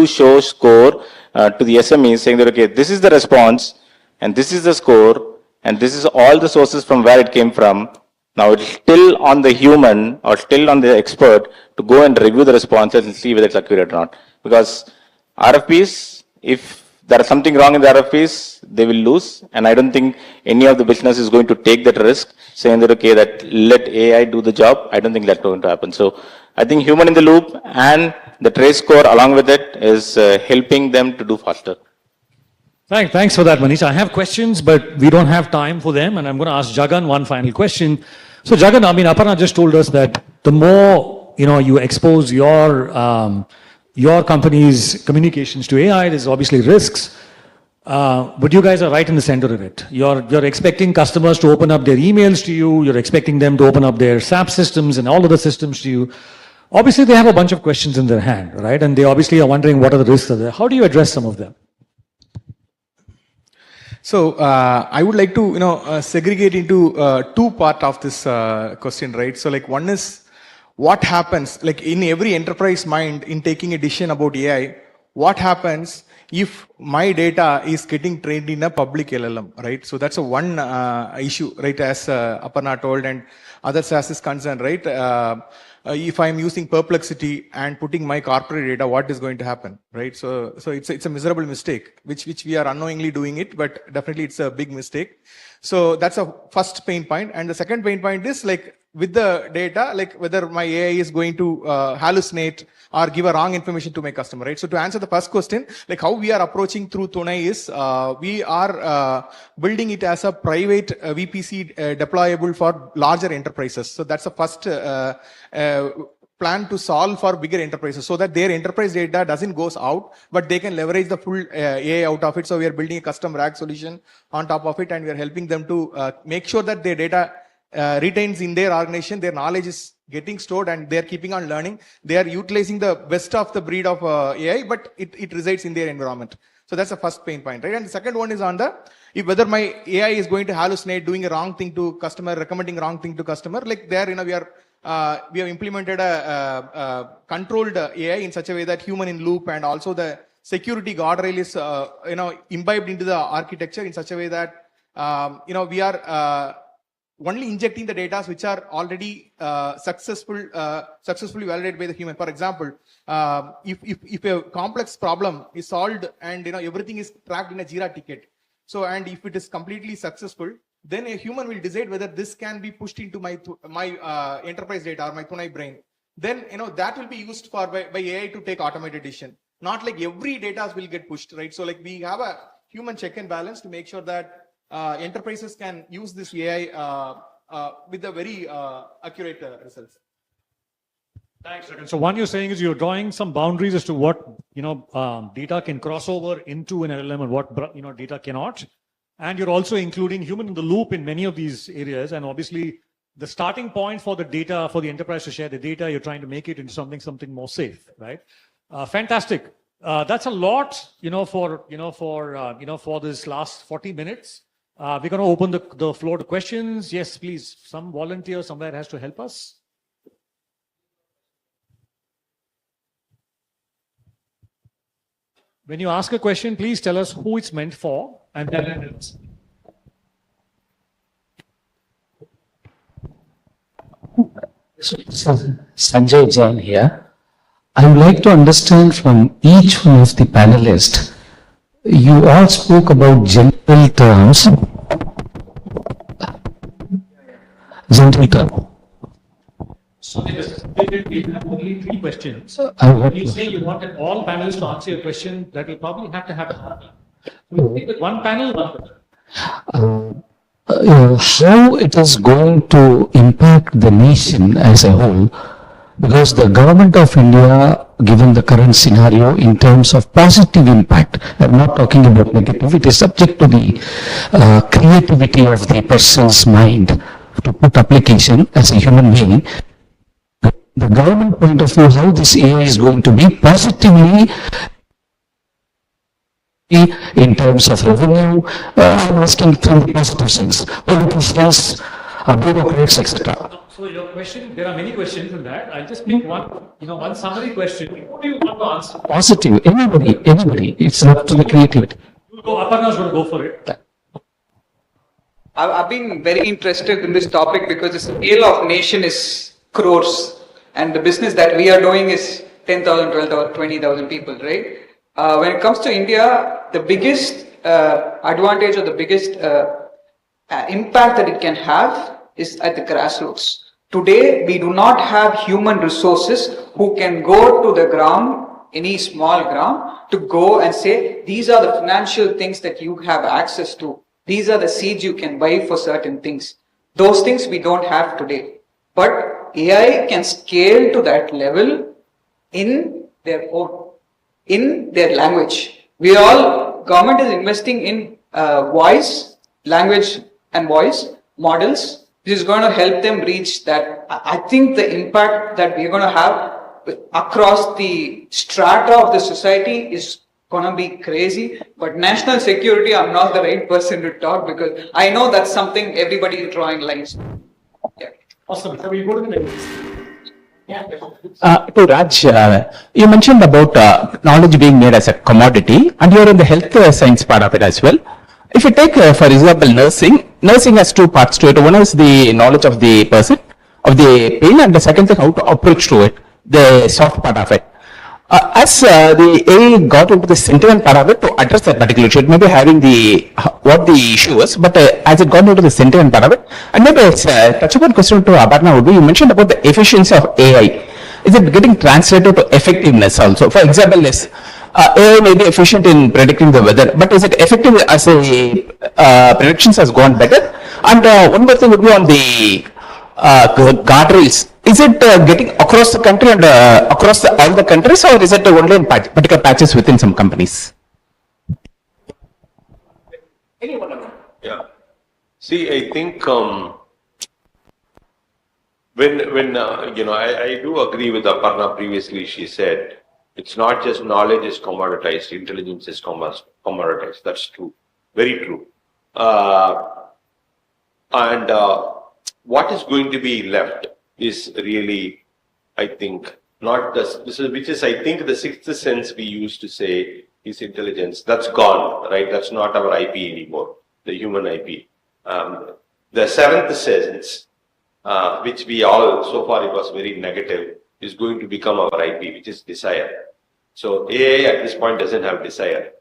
show score to the SMEs, saying that, okay, this is the response, and this is the score, and this is all the sources from where it came from. Now it's still on the human or still on the expert to go and review the responses and see whether it's accurate or not. Because RFPs, if there is something wrong in the RFPs, they will lose. And I don't think any of the business is going to take that risk, saying that, okay, that let AI do the job. I don't think that's going to happen. So I think human in the loop and the trace score along with it is helping them to do faster. Thanks for that, Manish. I have questions, but we don't have time for them. And I'm going to ask Jagan one final question. So Jagan, I mean, Aparna just told us that the more, you expose your company's communications to AI, there's obviously risks. But you guys are right in the center of it. You're expecting customers to open up their emails to you. You're expecting them to open up their SAP systems and all of the systems to you. Obviously, they have a bunch of questions in their hand, right? And they obviously are wondering what are the risks are there. How do you address some of them? So I would like to segregate into two part of this question, right? So like one is what happens like in every enterprise mind in taking a decision about AI. What happens if my data is getting trained in a public LLM, right? So that's a one issue, right? As Aparna told and others as is concerned, right? If I'm using Perplexity and putting my corporate data, what is going to happen, right? So it's a miserable mistake, which we are unknowingly doing it, but definitely it's a big mistake. So that's a first pain point. And the second pain point is like with the data, like whether my AI is going to hallucinate or give a wrong information to my customer, right? So to answer the first question, like how we are approaching through Tonai is we are building it as a private VPC deployable for larger enterprises. So that's the first plan to solve for bigger enterprises so that their enterprise data doesn't goes out, but they can leverage the full AI out of it. So we are building a custom RAG solution on top of it, and we are helping them to make sure that their data retains in their organization, their knowledge is getting stored and they're keeping on learning. They are utilizing the best of the breed of AI, but it resides in their environment. So that's the first pain point, right? And the second one is on the, if whether my AI is going to hallucinate, doing a wrong thing to customer, recommending wrong thing to customer, like there, we have implemented a controlled AI in such a way that human in loop and also the security guardrail is, imbibed into the architecture in such a way that, we are only injecting the data which are already successfully validated by the human. For example, if a complex problem is solved and everything is tracked in a Jira ticket, so and if it is completely successful, then a human will decide whether this can be pushed into my enterprise data or my Tonai brain. Then that will be used for by AI to take automated decision. Not like every data will get pushed, right? So like we have a human check and balance to make sure that enterprises can use this AI with a very accurate results. Thanks, Jagan. So one you're saying is you're drawing some boundaries as to what data can cross over into an LLM and what data cannot, and you're also including human in the loop in many of these areas. And obviously, the starting point for the data for the enterprise to share the data, you're trying to make it into something more safe, right? Fantastic. That's a lot, for this last 40 minutes. We're going to open the floor to questions. Yes, please. Some volunteer somewhere has to help us. When you ask a question, please tell us who it's meant for and then it. Sanjay Jain here. I would like to understand from each one of the panelists. You all spoke about general terms. So we have only 3 questions. When you say you wanted all panelists to answer your question, that will probably have to happen. We'll take with one panel, one question. How it is going to impact the nation as a whole? Because the government of India, given the current scenario in terms of positive impact, I'm not talking about negative, it is subject to the creativity of the person's mind to put application as a human being. the government point of view, how this AI is going to be positively in terms of revenue, I'm asking from the positive sense, politicians, bureaucrats, etc. So your question, there are many questions in that. I'll just pick one summary question. What do you want to answer? Positive, anybody, it's up to the creativity. Aparna's going to go for it. I've been very interested in this topic because the scale of nation is crores and the business that we are doing is 10,000, 12,000, 20,000 people, right? When it comes to India, the biggest advantage or the biggest impact that it can have is at the grassroots. Today, we do not have human resources who can go to the ground, any small ground, to go and say, these are the financial things that you have access to. These are the seeds you can buy for certain things. Those things we don't have today. But AI can scale to that level in their own, in their language. Government is investing in voice, language and voice models. This is going to help them reach that. I think the impact that we're going to have across the strata of the society is going to be crazy. But national security, I'm not the right person to talk because I know that's something everybody is drawing lines. Yeah. Awesome. So we go to the next. To Raj, you mentioned about knowledge being made as a commodity, and you're in the health science part of it as well. If you take, for example, nursing has two parts to it. One is the knowledge of the person, of the pain, and the second thing, how to approach to it, the soft part of it. As the AI got into the sentiment part of it to address that particular issue, maybe having what the issue was, but as it got into the sentiment part of it, and maybe it's touch upon question to Aparna would be, you mentioned about the efficiency of AI. Is it getting translated to effectiveness also? For example, AI may be efficient in predicting the weather, but is it effective as predictions has gone better? And one more thing would be on the guardrails. Is it getting across the country and across all the countries, or is it only in particular patches within some companies? Yeah. See, I think when I do agree with Aparna previously. She said it's not just knowledge is commoditized, intelligence is commoditized. That's true, very true. And what is going to be left is really, I think, not which is I think the sixth sense we used to say is intelligence. That's gone, right? That's not our IP anymore, the human IP. The seventh sense, which we all, so far it was very negative, is going to become our IP, which is desire. So AI at this point doesn't have desire.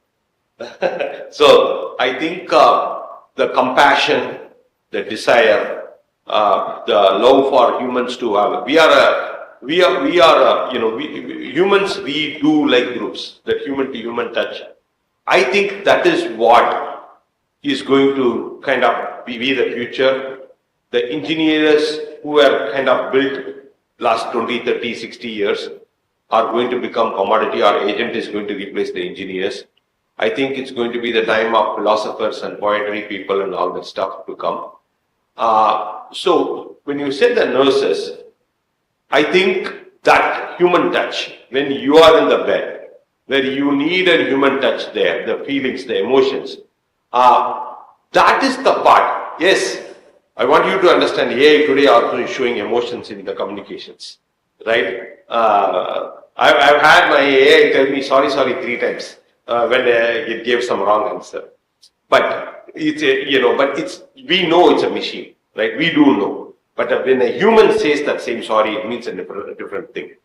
So I think the compassion, the desire, the love for humans to have. Humans, we do like groups, that human to human touch. I think that is what is going to kind of be the future. The engineers who have kind of built last 20, 30, 60 years are going to become commodity. Our agent is going to replace the engineers. I think it's going to be the time of philosophers and poetry people and all that stuff to come. So when you said the nurses, I think that human touch, when you are in the bed, where you need a human touch there, the feelings, the emotions, that is the part. Yes, I want you to understand AI today also is showing emotions in the communications, right? I've had my AI tell me sorry 3 times when it gave some wrong answer. But it's we know it's a machine, right? We do know. But when a human says that same sorry, it means a different thing.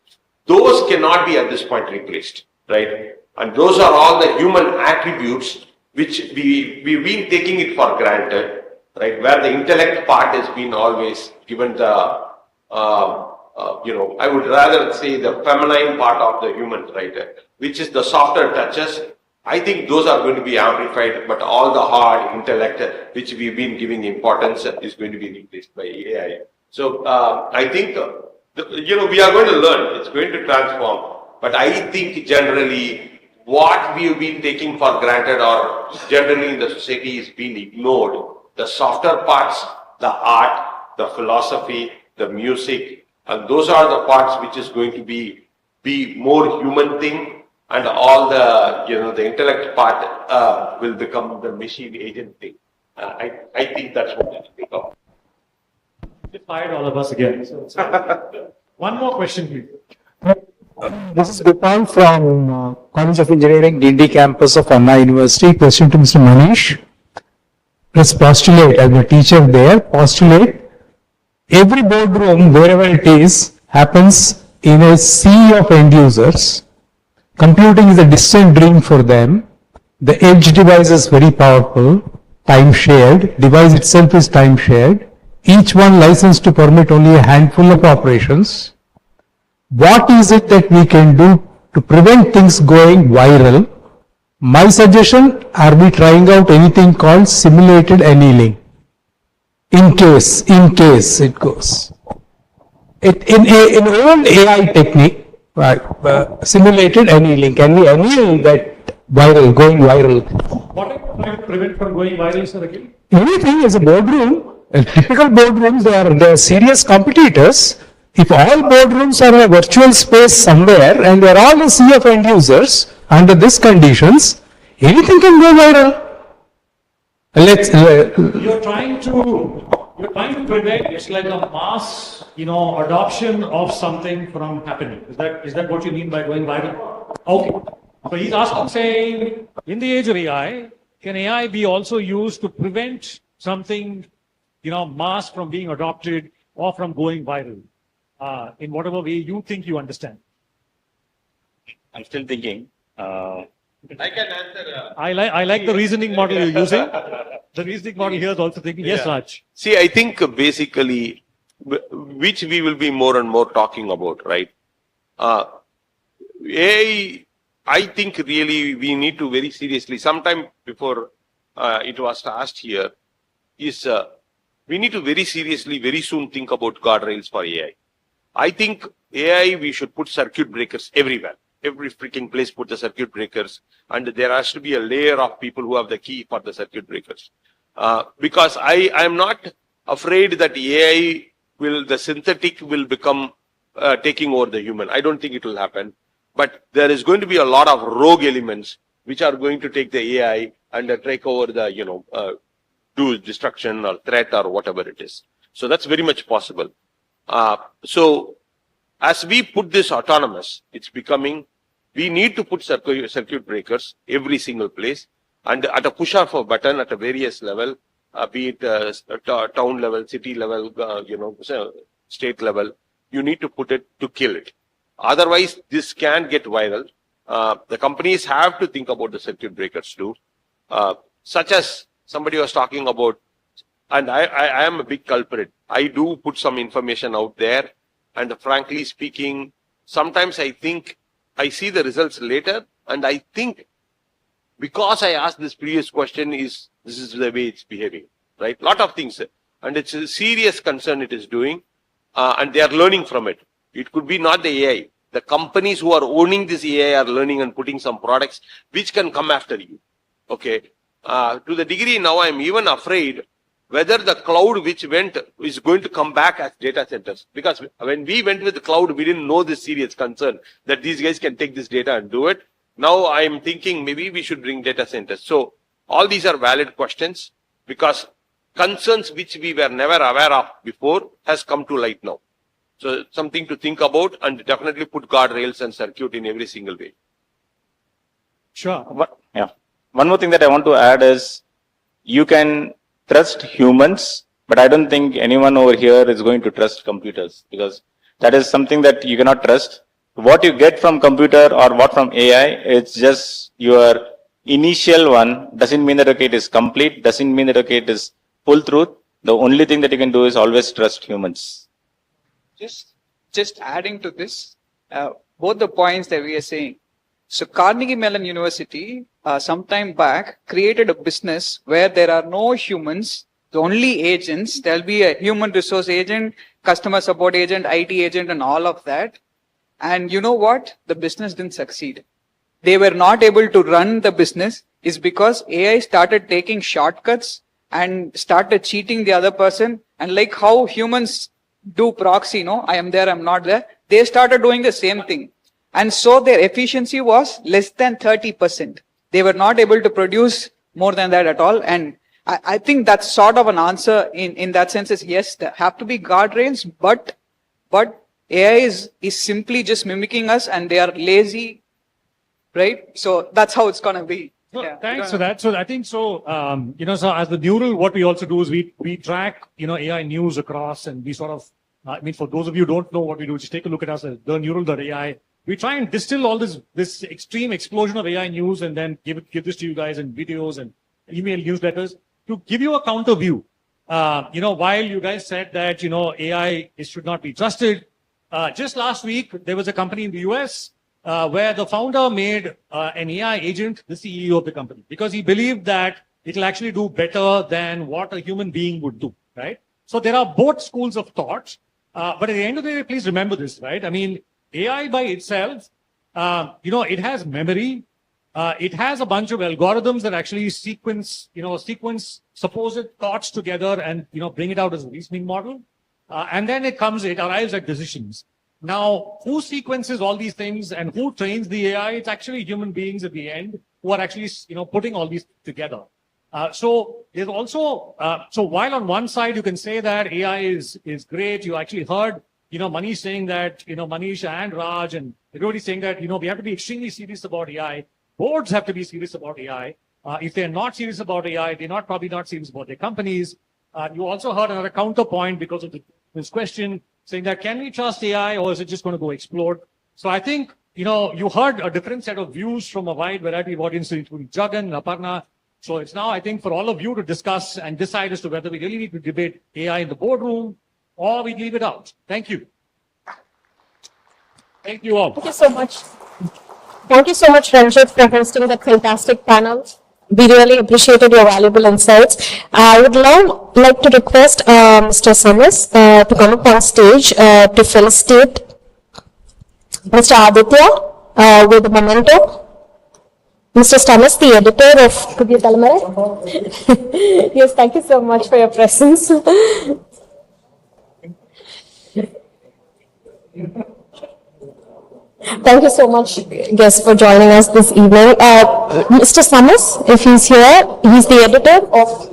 Those cannot be at this point replaced, right? And those are all the human attributes which we've been taking it for granted, right? Where the intellect part has been always given the, I would rather say the feminine part of the human, right? Which is the softer touches. I think those are going to be amplified, but all the hard intellect, which we've been giving importance, is going to be replaced by AI. So I think, we are going to learn. It's going to transform. But I think generally, what we've been taking for granted or generally in the society is being ignored. The softer parts, the art, the philosophy, the music, And those are the parts which is going to be more human thing, and all the, the intellect part will become the machine agent thing. I think that's what I think of. You fired all of us again. One more question, please. This is Gopal from College of Engineering, Dindi campus of Anna University. Question to Mr. Manish. Let's postulate, as a teacher there, postulate every boardroom, wherever it is, happens in a sea of end users. Computing is a distant dream for them. The edge device is very powerful, time shared. Device itself is time shared. Each one licensed to permit only a handful of operations. What is it that we can do to prevent things going viral? My suggestion, are we trying out anything called simulated annealing? In case it goes. In old AI technique, simulated annealing, can we anneal that going viral? What are you trying to prevent from going viral, sir, again? Anything is a boardroom. Typical boardrooms, they are serious competitors. If all boardrooms are in a virtual space somewhere and they are all a sea of end users under these conditions, anything can go viral. You're trying to prevent, it's like a mass, adoption of something from happening. Is that what you mean by going viral? Okay. So he's asking, saying, in the age of AI, can AI be also used to prevent something, mass from being adopted or from going viral? In whatever way you think you understand. I'm still thinking. I can answer. I like the reasoning model you're using. The reasoning model here is also thinking, yes, Raj. See, I think basically, which we will be more and more talking about, right? AI, I think really we need to very seriously, sometime before it was asked here, is we need to very seriously, very soon think about guardrails for AI. I think AI, we should put circuit breakers everywhere. Every freaking place put the circuit breakers, and there has to be a layer of people who have the key for the circuit breakers. Because I am not afraid that AI the synthetic will become taking over the human. I don't think it will happen. But there is going to be a lot of rogue elements which are going to take the AI and take over the, do destruction or threat or whatever it is. So that's very much possible. So as we put this autonomous, it's becoming, we need to put circuit breakers every single place, and at a push of a button at a various level, be it town level, city level, state level, you need to put it to kill it. Otherwise, this can get viral. The companies have to think about the circuit breakers too, such as somebody was talking about, and I am a big culprit. I do put some information out there, and frankly speaking, sometimes I think I see the results later, and I think because I asked this previous question this is the way it's behaving, right? Lot of things, and it's a serious concern it is doing, and they are learning from it. It could be not the AI. The companies who are owning this AI are learning and putting some products which can come after you. Okay. To the degree now I'm even afraid whether the cloud which went is going to come back as data centers. Because when we went with the cloud, we didn't know this serious concern that these guys can take this data and do it. Now I'm thinking maybe we should bring data centers. So all these are valid questions because concerns which we were never aware of before has come to light now. So something to think about, and definitely put guardrails and circuit in every single way. Sure. Yeah. One more thing that I want to add is you can trust humans, but I don't think anyone over here is going to trust computers, because that is something that you cannot trust. What you get from computer or what from AI, it's just your initial one. Doesn't mean that okay, it is complete. Doesn't mean that okay, it is full truth. The only thing that you can do is always trust humans. Just adding to this, both the points that we are saying. So Carnegie Mellon University, some time back, created a business where there are no humans, the only agents. There'll be a human resource agent, customer support agent, IT agent, and all of that. And you know what? The business didn't succeed. They were not able to run the business is because AI started taking shortcuts and started cheating the other person. And like how humans do proxy, no, I am there, I'm not there. They started doing the same thing. And so their efficiency was less than 30%. They were not able to produce more than that at all. And I think that's sort of an answer in that sense is yes, there have to be guardrails, but AI is simply just mimicking us and they are lazy, right? So that's how it's going to be. No, Yeah. thanks for that. So I think so, so as the neural, what we also do is we track, AI news across and we sort of, for those of you who don't know what we do, just take a look at us as the neural.ai. We try and distill all this extreme explosion of AI news and then give this to you guys in videos and email newsletters to give you a counter view. While you guys said that, AI should not be trusted, just last week, there was a company in the US where the founder made an AI agent the CEO of the company because he believed that it'll actually do better than what a human being would do, right? So there are both schools of thought, but at the end of the day, please remember this, right? AI by itself, it has memory. It has a bunch of algorithms that actually sequence supposed thoughts together and, bring it out as a reasoning model. And then it arrives at decisions. Now, who sequences all these things and who trains the AI? It's actually human beings at the end who are actually, putting all these together. So there's also, so while on one side you can say that AI is great, you actually heard, Manish saying that, Manish and Raj and everybody saying that, we have to be extremely serious about AI. Boards have to be serious about AI. If they're not serious about AI, they're probably not serious about their companies. You also heard another counterpoint because of this question saying that can we trust AI or is it just going to go explode? So I think, you heard a different set of views from a wide variety of audiences, including Jagan, Aparna. So it's now, I think, for all of you to discuss and decide as to whether we really need to debate AI in the boardroom or we leave it out. Thank you. Thank you all. Thank you so much. Thank you so much, Ranjit, for hosting that fantastic panel. We really appreciated your valuable insights. I would now like to request Mr. Samas to come up on stage to felicitate Mr. Aditya with a memento. Mr. Samas, the editor of Puthiyathalaimurai. Yes, thank you so much for your presence. Thank you so much, guests, for joining us this evening. Mr. Samas, if he's here, he's the editor of...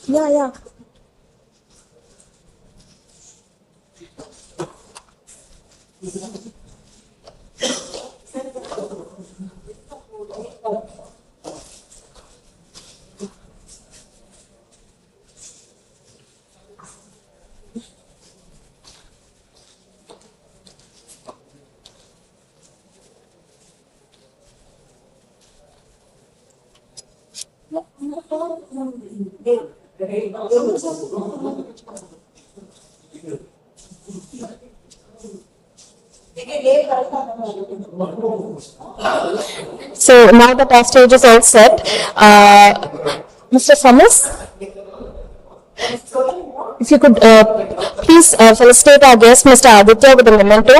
Yeah. So now that our stage is all set, Mr. Samas, if you could please felicitate our guest, Mr. Aditya, with a memento.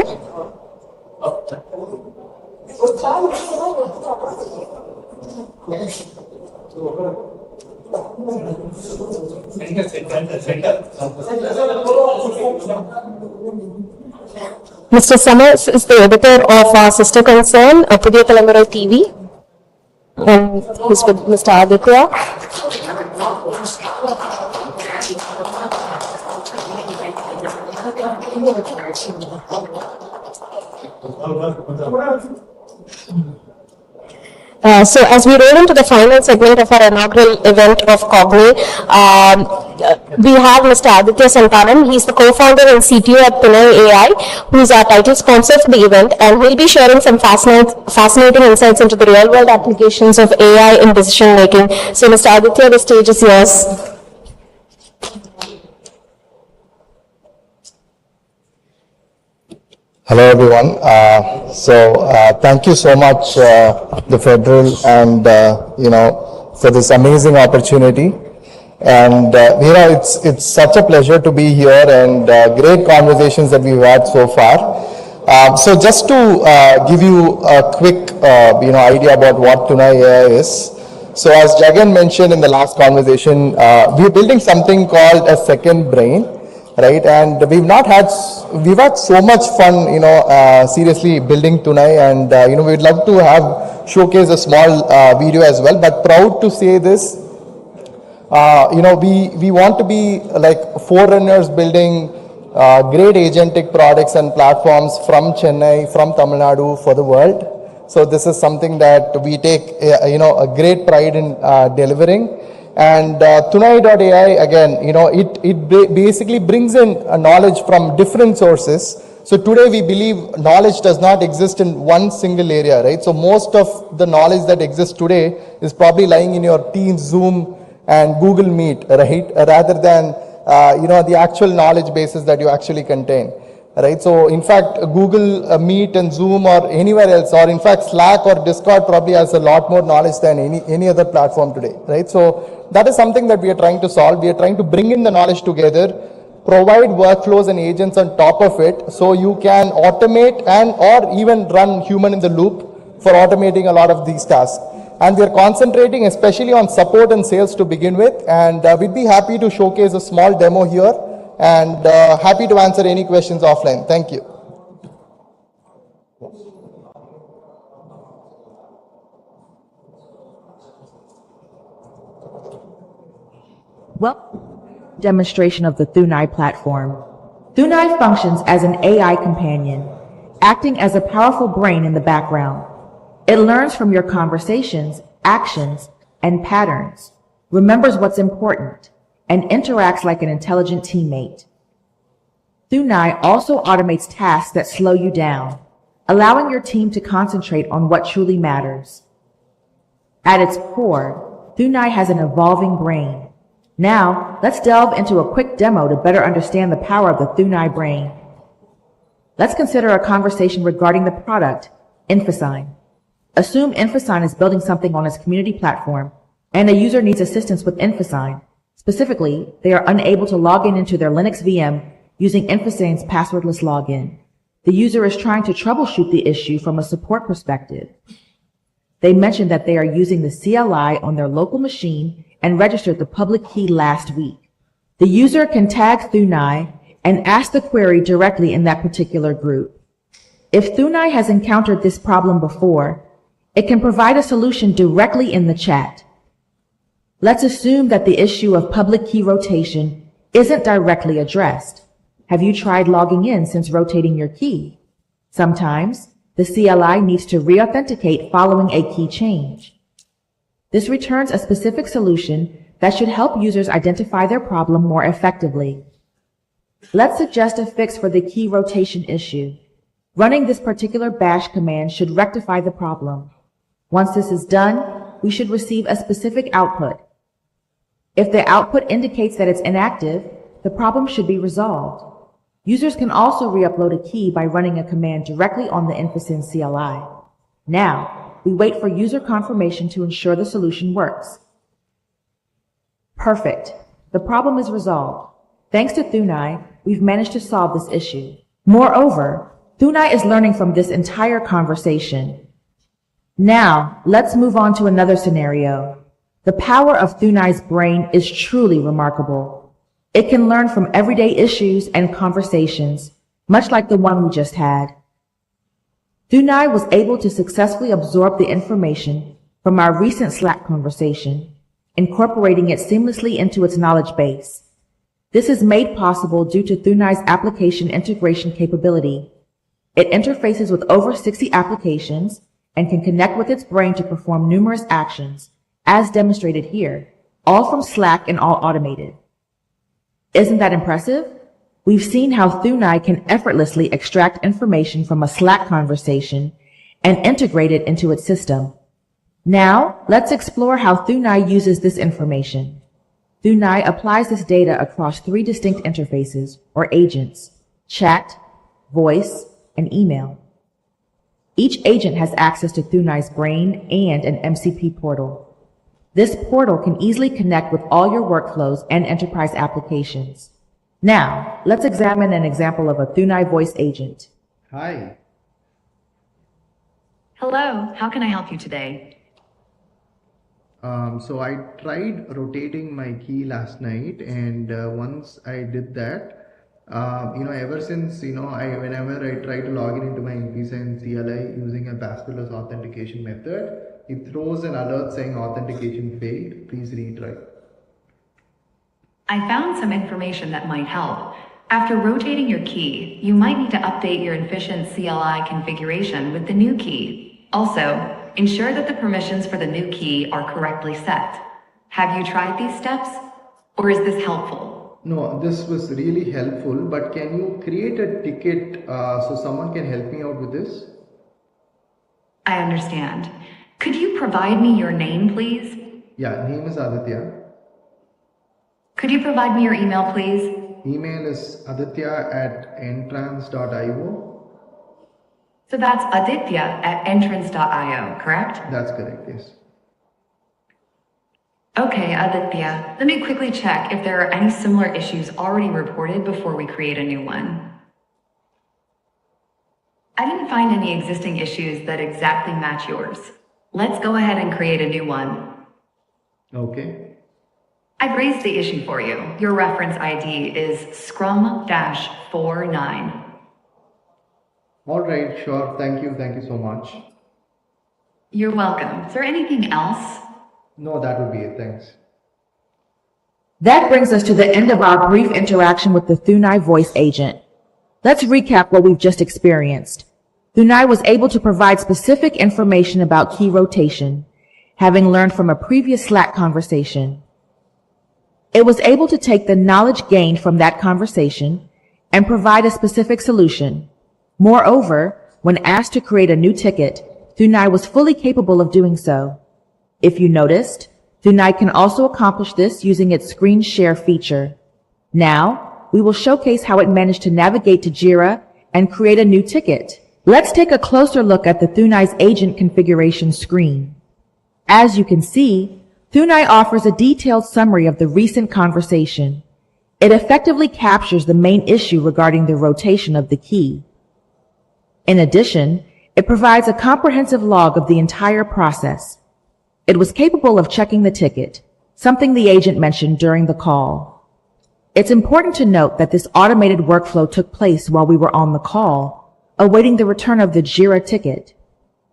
Mr. Summers is the editor of our sister concern, Puthiyathalaimurai TV, and he's with Mr. Aditya. So as we roll into the final segment of our inaugural event of COGNI, we have Mr. Aditya Santanam. He's the co-founder and CTO at Chennai AI, who is our title sponsor for the event, and he'll be sharing some fascinating insights into the real-world applications of AI in decision-making. So Mr. Aditya, the stage is yours. Hello everyone. Thank you so much, the Federal, and for this amazing opportunity. And it's such a pleasure to be here, and great conversations that we've had so far. So just to give you a quick idea about what Tunai AI is. So as Jagan mentioned in the last conversation, we're building something called a second brain, right? And we've had so much fun, seriously building Tunai, and we'd love to showcase a small video as well. But proud to say this, we want to be like forerunners building great agentic products and platforms from Chennai, from Tamil Nadu for the world. So this is something that we take, a great pride in delivering. And Tunai.ai, again, it basically brings in knowledge from different sources. So today we believe knowledge does not exist in one single area, right? So most of the knowledge that exists today is probably lying in your Teams, Zoom, and Google Meet, right? Rather than, the actual knowledge bases that you actually contain. Right, so in fact, Google Meet and Zoom or anywhere else, or in fact Slack or Discord probably has a lot more knowledge than any other platform today, right? So that is something that we are trying to solve. We are trying to bring in the knowledge together, provide workflows and agents on top of it, so you can automate or even run human in the loop for automating a lot of these tasks. And we are concentrating especially on support and sales to begin with, and we'd be happy to showcase a small demo here. And happy to answer any questions offline. Thank you. Well, demonstration of the Tunai platform. Tunai functions as an AI companion, acting as a powerful brain in the background. It learns from your conversations, actions, and patterns, remembers what's important, and interacts like an intelligent teammate. Tunai also automates tasks that slow you down, allowing your team to concentrate on what truly matters. At its core, Tunai has an evolving brain. Now, let's delve into a quick demo to better understand the power of the Tunai brain. Let's consider a conversation regarding the product, InfoSign. Assume InfoSign is building something on its community platform, and a user needs assistance with InfoSign. Specifically, they are unable to log into their Linux VM using InfoSign's passwordless login. The user is trying to troubleshoot the issue from a support perspective. They mentioned that they are using the CLI on their local machine and registered the public key last week. The user can tag Tunai and ask the query directly in that particular group. If Tunai has encountered this problem before, it can provide a solution directly in the chat. Let's assume that the issue of public key rotation isn't directly addressed. Have you tried logging in since rotating your key? Sometimes, the CLI needs to re-authenticate following a key change. This returns a specific solution that should help users identify their problem more effectively. Let's suggest a fix for the key rotation issue. Running this particular bash command should rectify the problem. Once this is done, we should receive a specific output. If the output indicates that it's inactive, the problem should be resolved. Users can also re-upload a key by running a command directly on the InfoSign CLI. Now, we wait for user confirmation to ensure the solution works. Perfect. The problem is resolved. Thanks to Tunai, we've managed to solve this issue. Moreover, Tunai is learning from this entire conversation. Now, let's move on to another scenario. The power of Tunai's brain is truly remarkable. It can learn from everyday issues and conversations, much like the one we just had. Tunai was able to successfully absorb the information from our recent Slack conversation, incorporating it seamlessly into its knowledge base. This is made possible due to Tunai's application integration capability. It interfaces with over 60 applications and can connect with its brain to perform numerous actions, as demonstrated here, all from Slack and all automated. Isn't that impressive? We've seen how Tunai can effortlessly extract information from a Slack conversation and integrate it into its system. Now, let's explore how Tunai uses this information. Tunai applies this data across 3 distinct interfaces, or agents: chat, voice, and email. Each agent has access to Thunai's brain and an MCP portal. This portal can easily connect with all your workflows and enterprise applications. Now, let's examine an example of a Thunai voice agent. Hi. Hello, how can I help you today? So I tried rotating my key last night, and once I did that, ever since, whenever I try to log in into my InPaySign CLI using a passwordless authentication method, it throws an alert saying authentication failed. Please retry. I found some information that might help. After rotating your key, you might need to update your efficient CLI configuration with the new key. Also, ensure that the permissions for the new key are correctly set. Have you tried these steps? Or is this helpful? No, this was really helpful, but can you create a ticket so someone can help me out with this? I understand. Could you provide me your name, please? Yeah, name is Aditya. Could you provide me your email, please? Email is aditya@entrance.io. So that's aditya@entrance.io, correct? That's correct, yes. Okay, Aditya, let me quickly check if there are any similar issues already reported before we create a new one. I didn't find any existing issues that exactly match yours. Let's go ahead and create a new one. Okay. I've raised the issue for you. Your reference ID is Scrum-49. All right, sure. Thank you so much. You're welcome. Is there anything else? No, that would be it. Thanks. That brings us to the end of our brief interaction with the Thunai voice agent. Let's recap what we've just experienced. Thunai was able to provide specific information about key rotation, having learned from a previous Slack conversation. It was able to take the knowledge gained from that conversation and provide a specific solution. Moreover, when asked to create a new ticket, Thunai was fully capable of doing so. If you noticed, Thunai can also accomplish this using its screen share feature. Now, we will showcase how it managed to navigate to Jira and create a new ticket. Let's take a closer look at the Thunai's agent configuration screen. As you can see, Thunai offers a detailed summary of the recent conversation. It effectively captures the main issue regarding the rotation of the key. In addition, it provides a comprehensive log of the entire process. It was capable of checking the ticket, something the agent mentioned during the call. It's important to note that this automated workflow took place while we were on the call, awaiting the return of the Jira ticket.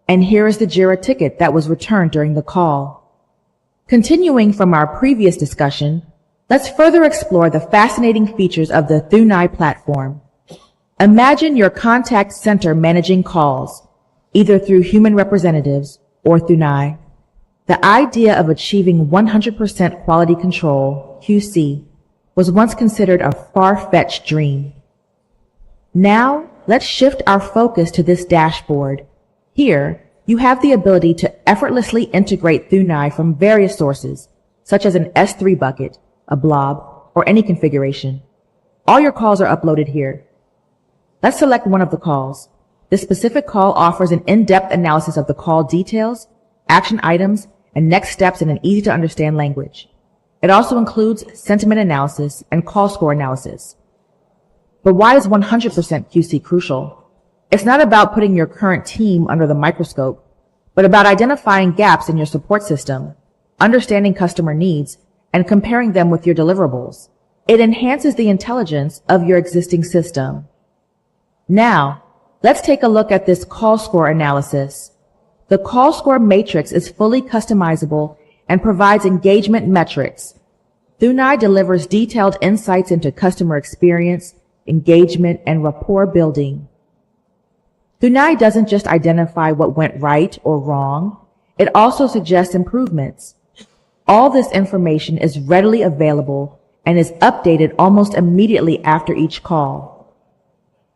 And here is the Jira ticket that was returned during the call. Continuing from our previous discussion, let's further explore the fascinating features of the Thunai platform. Imagine your contact center managing calls, either through human representatives or Thunai. The idea of achieving 100% quality control, QC, was once considered a far-fetched dream. Now, let's shift our focus to this dashboard. Here, you have the ability to effortlessly integrate Thunai from various sources, such as an S3 bucket, a blob, or any configuration. All your calls are uploaded here. Let's select one of the calls. This specific call offers an in-depth analysis of the call details, action items, and next steps in an easy-to-understand language. It also includes sentiment analysis and call score analysis. But why is 100% QC crucial? It's not about putting your current team under the microscope, but about identifying gaps in your support system, understanding customer needs, and comparing them with your deliverables. It enhances the intelligence of your existing system. Now, let's take a look at this call score analysis. The call score matrix is fully customizable and provides engagement metrics. Thunai delivers detailed insights into customer experience, engagement, and rapport building. Thunai doesn't just identify what went right or wrong, it also suggests improvements. All this information is readily available and is updated almost immediately after each call.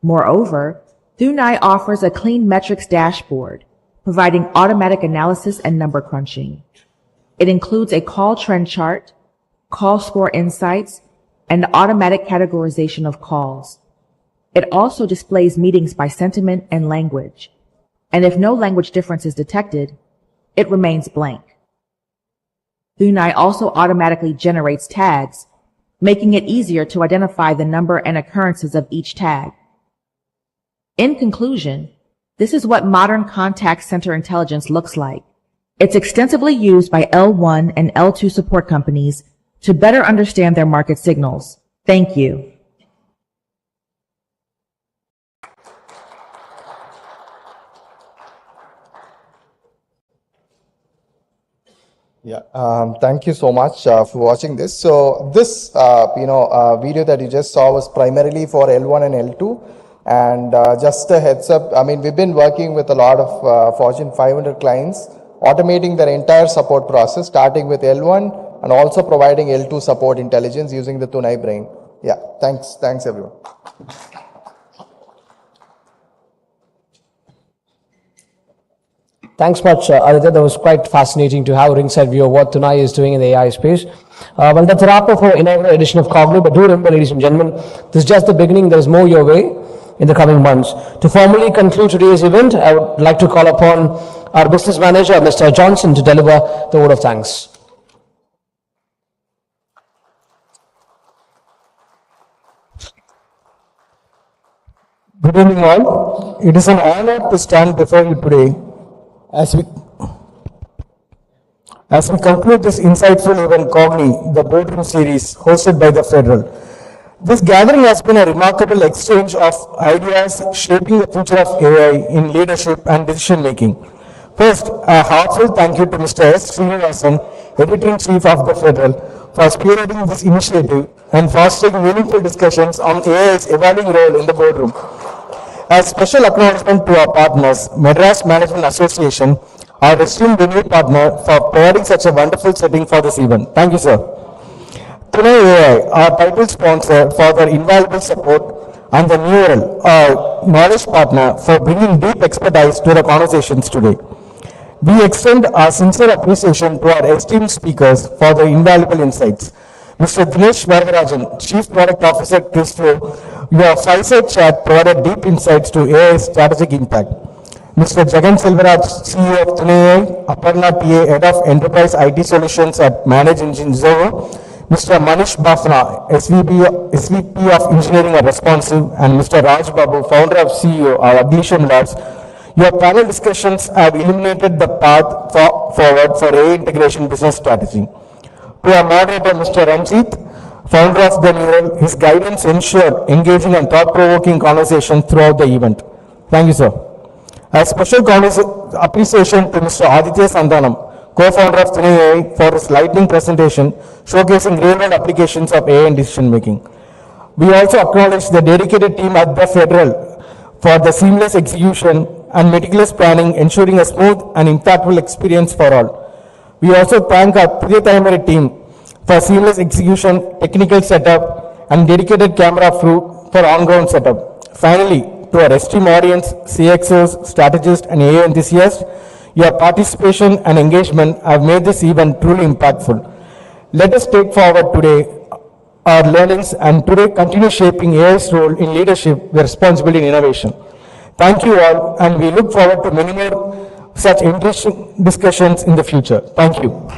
Moreover, Thunai offers a clean metrics dashboard, providing automatic analysis and number crunching. It includes a call trend chart, call score insights, and automatic categorization of calls. It also displays meetings by sentiment and language. And if no language difference is detected, it remains blank. Thunai also automatically generates tags, making it easier to identify the number and occurrences of each tag. In conclusion, this is what modern contact center intelligence looks like. It's extensively used by L1 and L2 support companies to better understand their market signals. Thank you. Yeah, thank you so much for watching this. So this, video that you just saw was primarily for L1 and L2. And just a heads up, I mean, we've been working with a lot of Fortune 500 clients, automating their entire support process, starting with L1 and also providing L2 support intelligence using the Thunai Brain. Yeah, thanks everyone. Thanks much, Aditya. That was quite fascinating to have a ringside view of what Thunai is doing in the AI space. Well, that's a wrap up for inaugural edition of COGNI. But do remember, ladies and gentlemen, this is just the beginning. There is more your way in the coming months. To formally conclude today's event, I would like to call upon our business manager, Mr. Johnson, to deliver the word of thanks. Good evening all. It is an honor to stand before you today as we conclude this insightful event, COGNI, the Boardroom series hosted by the Federal. This gathering has been a remarkable exchange of ideas shaping the future of AI in leadership and decision making. First, a heartfelt thank you to Mr. S. Srinivasan, Editor-in-Chief of the Federal, for spearheading this initiative and fostering meaningful discussions on AI's evolving role in the boardroom. As special acknowledgement to our partners, Madras Management Association, our esteemed renewed partner, for providing such a wonderful setting for this event. Thank you, sir. Thunai AI, our title sponsor, for their invaluable support, and the Neural, our knowledge partner, for bringing deep expertise to the conversations today. We extend our sincere appreciation to our esteemed speakers for their invaluable insights. Mr. Dinesh Vargarajan, Chief Product Officer, Christo, your fireside chat provided deep insights to AI's strategic impact. Mr. Jagan Silvaraj, CEO of Thunai AI, Aparna TA, Head of Enterprise IT Solutions at Manage Engine Zoho, Mr. Manish Bafna, SVP of Engineering at Responsive, and Mr. Raj Babu, Founder of CEO of Aglisham Labs. Your panel discussions have illuminated the path forward for AI integration business strategy. To our moderator, Mr. Ranjit, Founder of the Neural, his guidance ensured engaging and thought-provoking conversation throughout the event. Thank you, sir. A special appreciation to Mr. Aditya Sandhanam, co-founder of Chennai AI, for his lightning presentation showcasing real-world applications of AI in decision-making. We also acknowledge the dedicated team at the Federal for the seamless execution and meticulous planning, ensuring a smooth and impactful experience for all. We also thank our Puthiyathalaimurai team for seamless execution, technical setup, and dedicated camera crew for on-ground setup. Finally, to our esteemed audience, CXOs, strategists, and AI enthusiasts, your participation and engagement have made this event truly impactful. Let us take forward today our learnings and today continue shaping AI's role in leadership with responsibility and innovation. Thank you all, and we look forward to many more such interesting discussions in the future. Thank you.